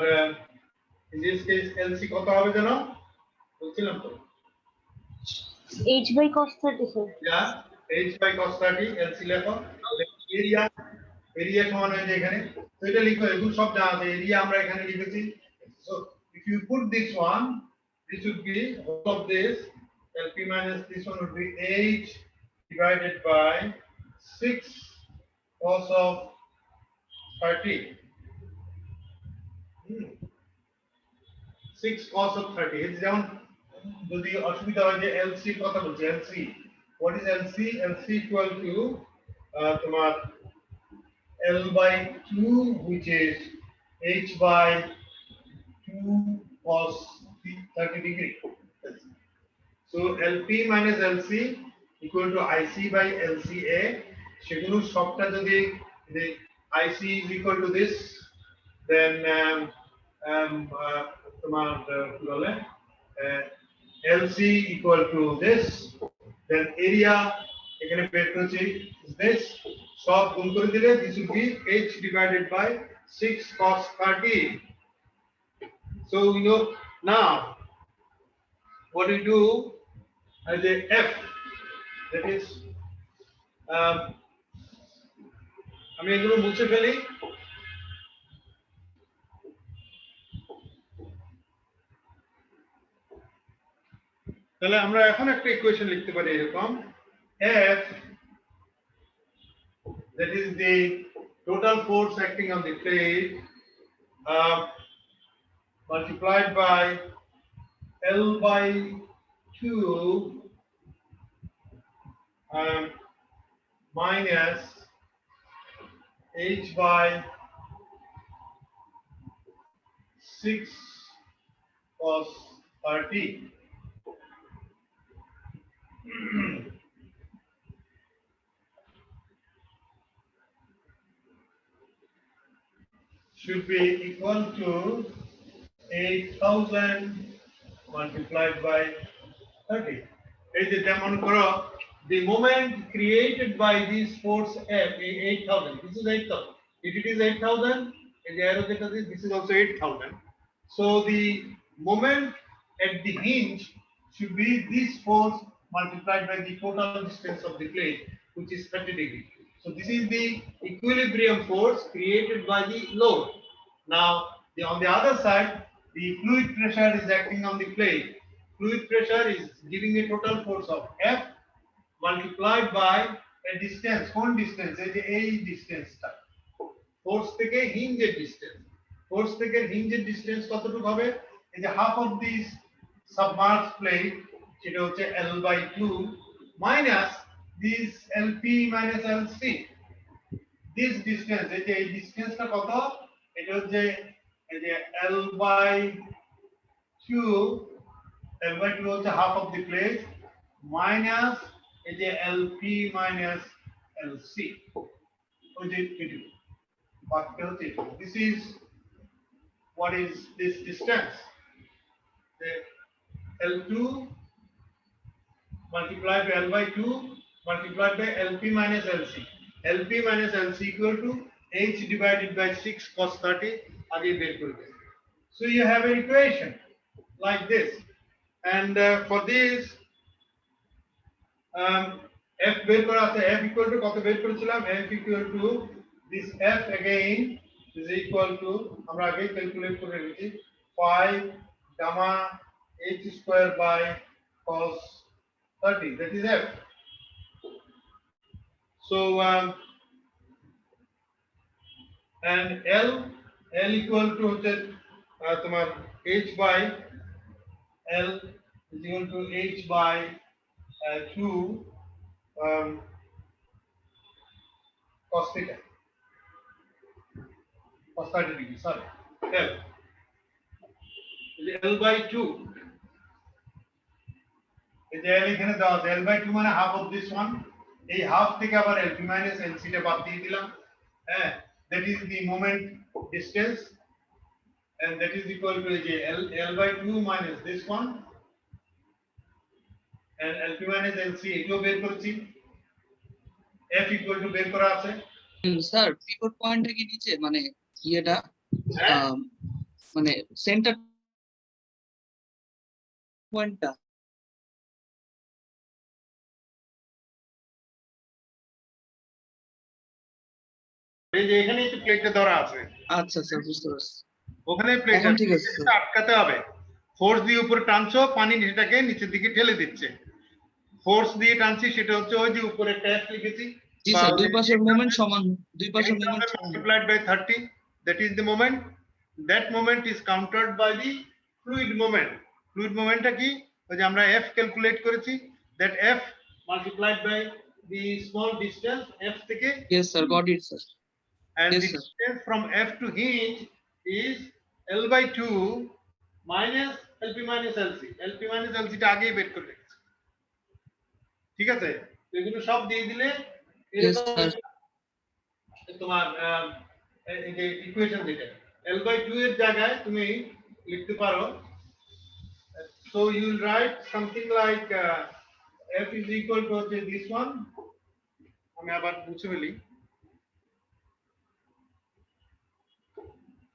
in this case LC কত হবে জানো বলছিলাম তো H by cos 30 sir. Yeah, H by cos 30 LC লেখো area সমান হয়ে যায় এখানে তো এটা লিখো এগুলো সব জানা আছে এরিয়া আমরা এখানে লিখেছি so if you put this one this would be whole of this LP minus this one would be H divided by 6 cos of 30 6 cos of 30 it's যেমন যদি অসুবিধা হয় যে LC কথা বলছি LC what is LC LC equal to তোমার L by 2 which is H by 2 cos 30 degree so LP minus LC equal to IC by LCA সেগুলো সবটা যদি IC is equal to this then তোমার কি বলে LC equal to this then area এখানে বের করেছি this সব গুণ করে দিলে this will be H divided by 6 cos 30 so you know now what do you do as a F that is আমি এগুলো মুছে ফেলি তাহলে আমরা এখন একটা ইকুয়েশন লিখতে পারি এরকম F that is the total force acting on the plate multiplied by L by 2 minus H by 6 cos 30 should be equal to 8,000 multiplied by 30. এই যে যেমন করো the moment created by this force F 8,000 this is 8,000 if it is 8,000 in the arrow this is also 8,000 so the moment at the hinge should be this force multiplied by the total distance of the plate which is 30 degree so this is the equilibrium force created by the load now on the other side the fluid pressure is acting on the plate fluid pressure is giving a total force of F multiplied by a distance one distance এই ডিসটেন্সটা force থেকে হিঞ্জের distance force থেকে হিঞ্জের distance কতটুকু হবে এই যে half of this submerged plate যেটা হচ্ছে L by 2 minus this LP minus LC this distance এই ডিসটেন্সটা কত এটা হচ্ছে এই যে L by 2 হচ্ছে half of the plate minus এই যে LP minus LC ওই যে এটুকু বাকি হচ্ছে this is what is this distance the L2 multiplied by L by 2 multiplied by LP minus LC LP minus LC equal to H divided by 6 cos 30 আগে বের করবে। So you have an equation like this, and for this f বের করা আছে, f equal to কত বের করেছিলাম, f equal to this f again is equal to আমরা আগে ক্যালকুলেট করে রেখেছি 5 gamma h square by cos 30, that is f. So and L equal to হচ্ছে তোমার h by L is equal to h by 2 cos theta, cos 30 degree, sorry, L is L by 2. এই যে L এখানে দেওয়া আছে, L by 2 মানে half of this one, এই half থেকে আবার LP minus LC টা বাদ দিয়ে দিলাম, হ্যাঁ, that is the moment distance, and that is equal to L by 2 minus this one, and LP minus LC এটাও বের করছি, F equal to বের করা আছে। স্যার পিভট পয়েন্টটা কি নিচে, মানে ইয়েটা মানে সেন্টার পয়েন্টটা এই যে এখানে একটু প্লেটটা ধরা আছে। আচ্ছা স্যার বুঝতে পারছি, ওখানে প্লেট ঠিক আছে স্যার। আটকাতে হবে, ফোর্স দিয়ে উপরে টানছো, পানি সেটাকে নিচের দিকে ঠেলে দিচ্ছে, ফোর্স দিয়ে টানছি, সেটা হচ্ছে ওই যে উপরে ট্যাপ লিখেছি, জি স্যার, দুই পাশের মোমেন্ট সমান, দুই পাশের moment multiplied by 30, that is the moment. That moment is countered by the fluid moment. Fluid momentটা কি, ওই যে আমরা f ক্যালকুলেট করেছি, that f multiplied by the small distance f থেকে, yes sir, got it sir, and yes, the sir. distance from f to hinge is L by 2 minus LP minus LC. LP minus LC টা আগেই বের করে রেখেছি, ঠিক আছে, এগুলো সব দিয়ে দিলে তোমার এই যে ইকুয়েশন যেটা L by 2 এর জায়গায় তুমি লিখতে পারো, so you will write something like f is equal to this one, আমি আবার মুছে ফেলি,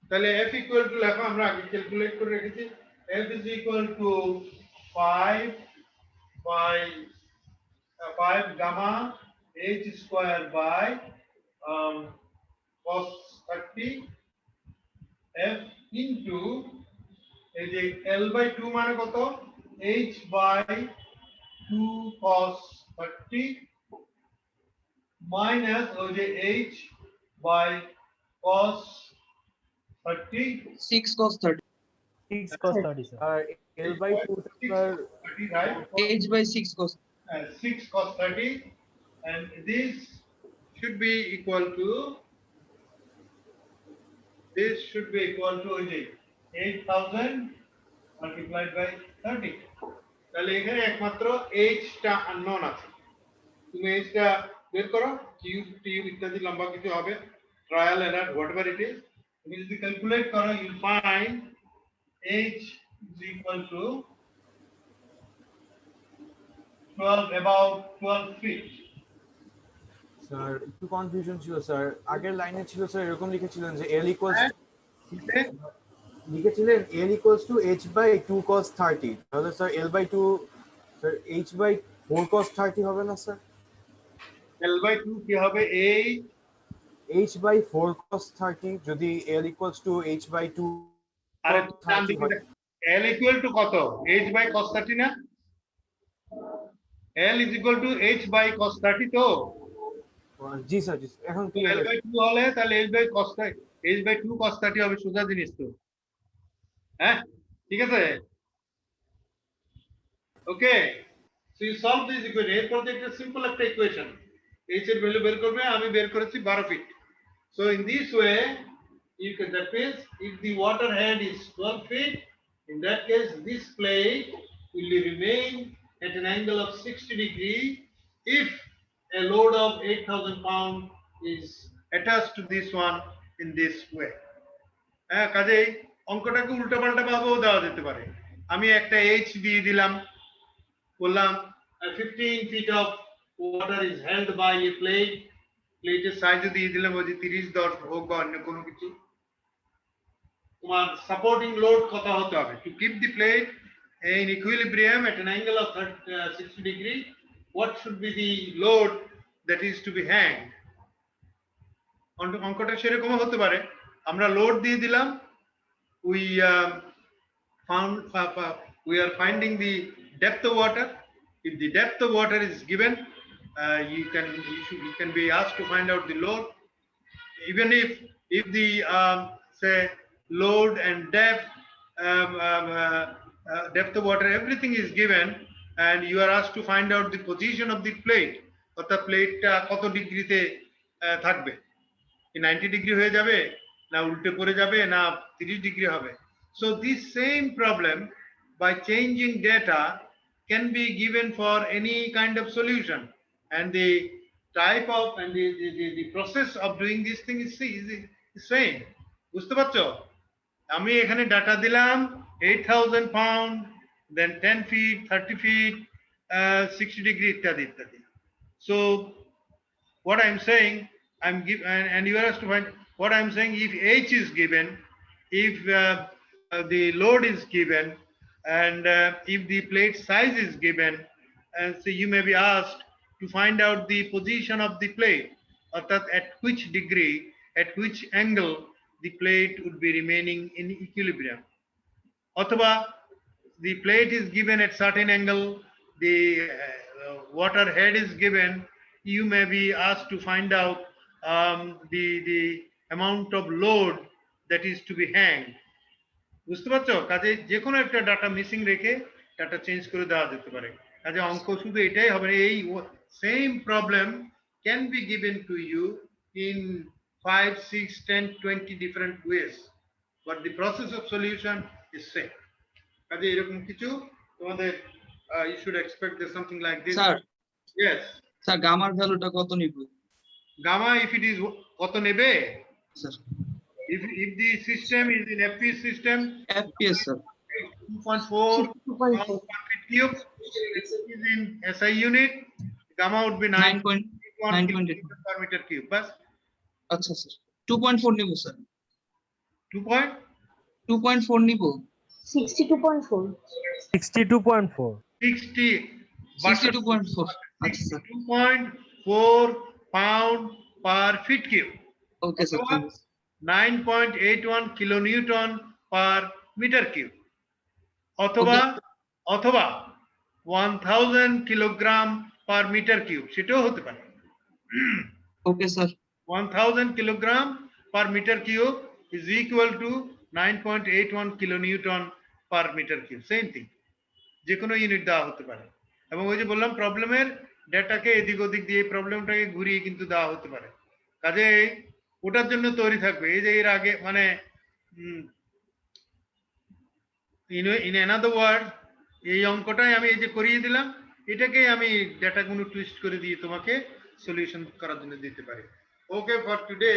তাহলে f equal to লেখো, আমরা আগে ক্যালকুলেট করে রেখেছি, f is equal to 5 by 5 gamma h square by cos 30 f into এই যে L by 2 মানে কত, h by 2 cos 30 minus ওই যে h by cos 30 6 cos 30, 6 cos 30 sir, L by 2 sir, 30, right, h by 6 cos 6 cos 30, and this should be equal to, this should be equal to 8000 multiplied by 30. তাহলে এখানে একমাত্র h টা unknown আছে, তুমি h টা বের করো, কিউব টিউব ইত্যাদি লম্বা কিছু হবে, trial and whatever it is, তুমি যদি ক্যালকুলেট করো you will find h is equal to 12, about 12 feet. Sir একটু কনফিউশন ছিল স্যার, আগের লাইনে ছিল স্যার এরকম লিখেছিলেন যে L equals, লিখেছিলেন L equals to h by 2 cos 30, তাহলে sir L by 2 sir h by 4 cos 30 হবে না স্যার? L by 2 কি হবে, h by 4 cos 30 যদি L equals to h by 2, আরে ডান দিকে L equal to কত, h by cos 30 না, L is equal to h by cos 30 তো, জি স্যার, জি এখন কি L by 2 হলে তাহলে h by cos 30, h by 2 cos 30 হবে, সোজা জিনিস তো, হ্যাঁ ঠিক আছে, okay, so you solve this equation, এরপর একটা সিম্পল একটা ইকুয়েশন, h এর ভ্যালু বের করবে, আমি বের করেছি 12 feet, so in this way you can, that means if the water head is 12 feet, in that case this plate will remain at an angle of 60 degree if a load of 8000 pound is attached to this one in this way. হ্যাঁ, কাজেই অঙ্কটাকে উল্টাপাল্টা ভাবেও দেওয়া যেতে পারে, আমি একটা h দিয়ে দিলাম, বললাম 15 feet of water is held by a plate প্লেটের সাইজও দিয়ে দিলাম ওই যে 30-10 হোক বা অন্য কোনো কিছু। তোমার সাপোর্টিং লোড কত হতে হবে to keep the plate in equilibrium at an angle of 60 degree? What should be the load that is to be hanged? অঙ্কটা সেরকম হতে পারে, আমরা লোড দিয়ে দিলাম, we are finding the depth of water. If the depth of water is given, you can be asked to find out the load. Even if the say load and depth, depth of water, everything is given, and you are asked to find out the position of the plate, অর্থাৎ প্লেটটা কত ডিগ্রিতে থাকবে, কি 90 degree হয়ে যাবে না উল্টে পড়ে যাবে না 30 ডিগ্রি হবে। So this same problem, by changing data, can be given for any kind of solution, and the type of and the process of doing this thing is same. বুঝতে পারছো? আমি এখানে ডাটা দিলাম 8000 pound, then 10 feet, 30 feet, 60 degree ইত্যাদি ইত্যাদি। So what I'm saying, and you are asked to find what I'm saying. If H is given, if the load is given, and if the plate size is given, and so you may be asked to find out the position of the plate, অর্থাৎ at which degree, at which angle the plate would be remaining in equilibrium. অথবা the plate is given at certain angle, the water head is given, you may be asked to find out the amount of load that is to be hanged. বুঝতে পারছো? কাজে যে কোনো একটা data missing রেখে data change করে দেওয়া যেতে পারে। কাজে অঙ্ক শুধু এটাই হবে না, এই same problem can be given to you in 5, 6, 10, 20 different ways, but the process of solution is same. কাজে এরকম কিছু তোমাদের you should expect there's something like this. Sir, yes sir গামার ভ্যালুটা কত নিব? gamma, if it is কত নেবে sir, if the system is in FPS system, FPS sir 2.4 pound per feet cube, it is in SI unit, gamma would be 9.1 per meter cube. Bas আচ্ছা sir 2.4 নিব sir, 2.4 নিব 62.4 62.4 62.4 আচ্ছা sir 2.4 pound per feet cube. Okay sir 9.81 kilonewton per meter cube. অথবা 1000 kilogram per meter cube, সেটাও হতে পারে। Okay sir 1000 kilogram per meter cube is equal to 9.81 kilonewton per meter cube, same thing, যে কোনো unit দেওয়া হতে পারে। এবং ওই যে বললাম প্রবলেমের ডেটাকে এদিক ওদিক দিয়ে প্রবলেমটাকে ঘুরিয়ে কিন্তু দেওয়া হতে পারে। কাজে ওটার জন্য তৈরি থাকবে। এই যে এর আগে মানে ইন অ্যানাদার ওয়ার্ড, এই অঙ্কটাই আমি এই যে করিয়ে দিলাম, এটাকেই আমি ডেটাগুলো টুইস্ট করে দিয়ে তোমাকে সলিউশন করার জন্য দিতে পারি। ওকে, ফর টুডে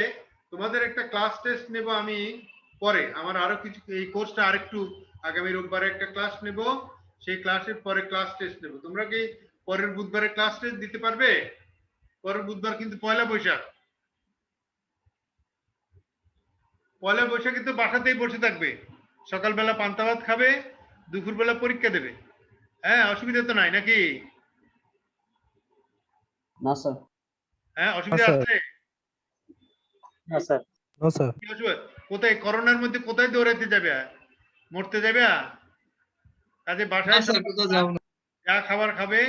তোমাদের একটা ক্লাস টেস্ট নেব আমি পরে, আমার আরো কিছু এই কোর্সটা আরেকটু আগামী রোববারে একটা ক্লাস নেব, সেই ক্লাসের পরে ক্লাস টেস্ট নেব। তোমরা কি পরের বুধবারে ক্লাস টেস্ট দিতে পারবে? পরের বুধবার কিন্তু পয়লা বৈশাখ, পয়লা বৈশাখ কিন্তু বাসাতেই বসে থাকবে, সকালবেলা পান্তা ভাত খাবে, দুপুরবেলা পরীক্ষা দেবে। হ্যাঁ, অসুবিধা তো নাই নাকি? না স্যার। হ্যাঁ, অসুবিধা আছে? না স্যার। No sir. কোথায় করোনার মধ্যে কোথায় দৌড়াইতে যাবে? মরতে যাবে? কাজে বাসায় যা খাবার খাবে,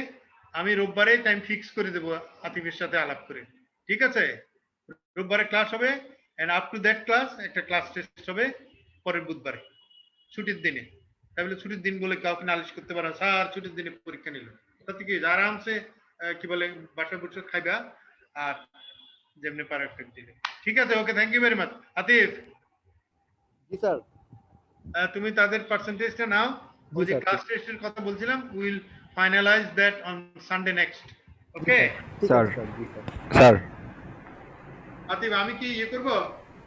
আমি রোববারে টাইম ফিক্স করে দেবো আতিফের সাথে আলাপ করে, ঠিক আছে? রোববারে ক্লাস হবে, end up to that class একটা ক্লাস টেস্ট হবে পরের বুধবারে ছুটির দিনে। তাহলে ছুটির দিন বলে কাউকে নালিশ করতে পারে, স্যার ছুটির দিনে পরীক্ষা নিল, তাতে কি আরামসে কি বলে বাসায় বসে খাইবা আর যেমনি পারে একটা দিনে। ঠিক আছে, okay, thank you very much. Atif, জি স্যার। তুমি তাদের পার্সেন্টেজটা নাও, ওই যে ক্লাস টেস্টের কথা বলছিলাম, will finalise that on Sunday next. Okay sir. Sir Atif, আমি কি ইয়ে করব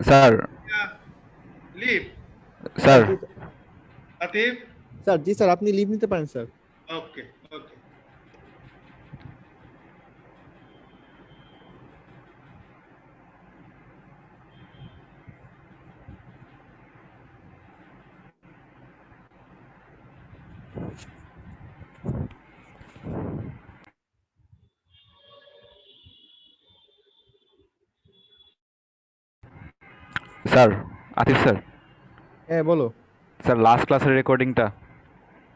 sir? Leave sir. Atif sir জি স্যার, আপনি লিভ নিতে পারেন sir. Okay okay. Sir Atif sir হ্যাঁ বলো। স্যার লাস্ট ক্লাসের রেকর্ডিংটা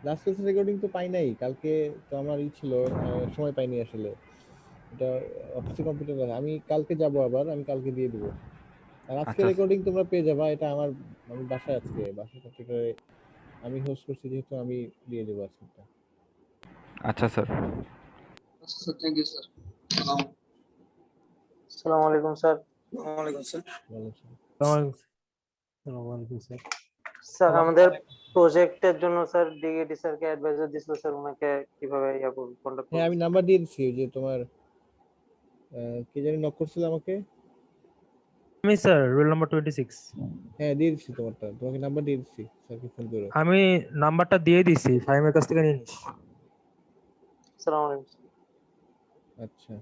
লাস্ট ক্লাসের রেকর্ডিং তো পাই নাই, কালকে তো আমার ছিল, সময় পাইনি আসলে। এটা অফিসে কম্পিউটার, আমি কালকে যাব, আবার আমি কালকে দিয়ে দেবো। আর আজকে আচ্ছা। রেকর্ডিং তোমরা পেয়ে যাবা, এটা আমার, আমি বাসায় আজকে, বাসায় থেকে আমি হোস্ট করছি যেহেতু, আমি দিয়ে দেবো আজকে। আচ্ছা sir. Sir thank you sir. আসসালামু আলাইকুম স্যার। ওয়ালাইকুম আসসালাম। স্যার আমাদের প্রজেক্টের জন্য স্যার ডিএডি স্যারকে অ্যাডভাইজার দিছিল স্যার, ওনাকে কিভাবে কন্টাক্ট হ্যাঁ আমি নাম্বার দিয়ে দিচ্ছি, ওই যে তোমার কে জানি নক করছিল আমাকে। আমি স্যার রোল নাম্বার 26। হ্যাঁ দিয়ে দিচ্ছি তোমারটা, তোমাকে নাম্বার দিয়ে দিচ্ছি, স্যারকে ফোন করো। আমি নাম্বারটা দিয়ে দিছি, ফাহিমের কাছ থেকে নিয়ে নিস। আসসালামু আলাইকুম। আচ্ছা।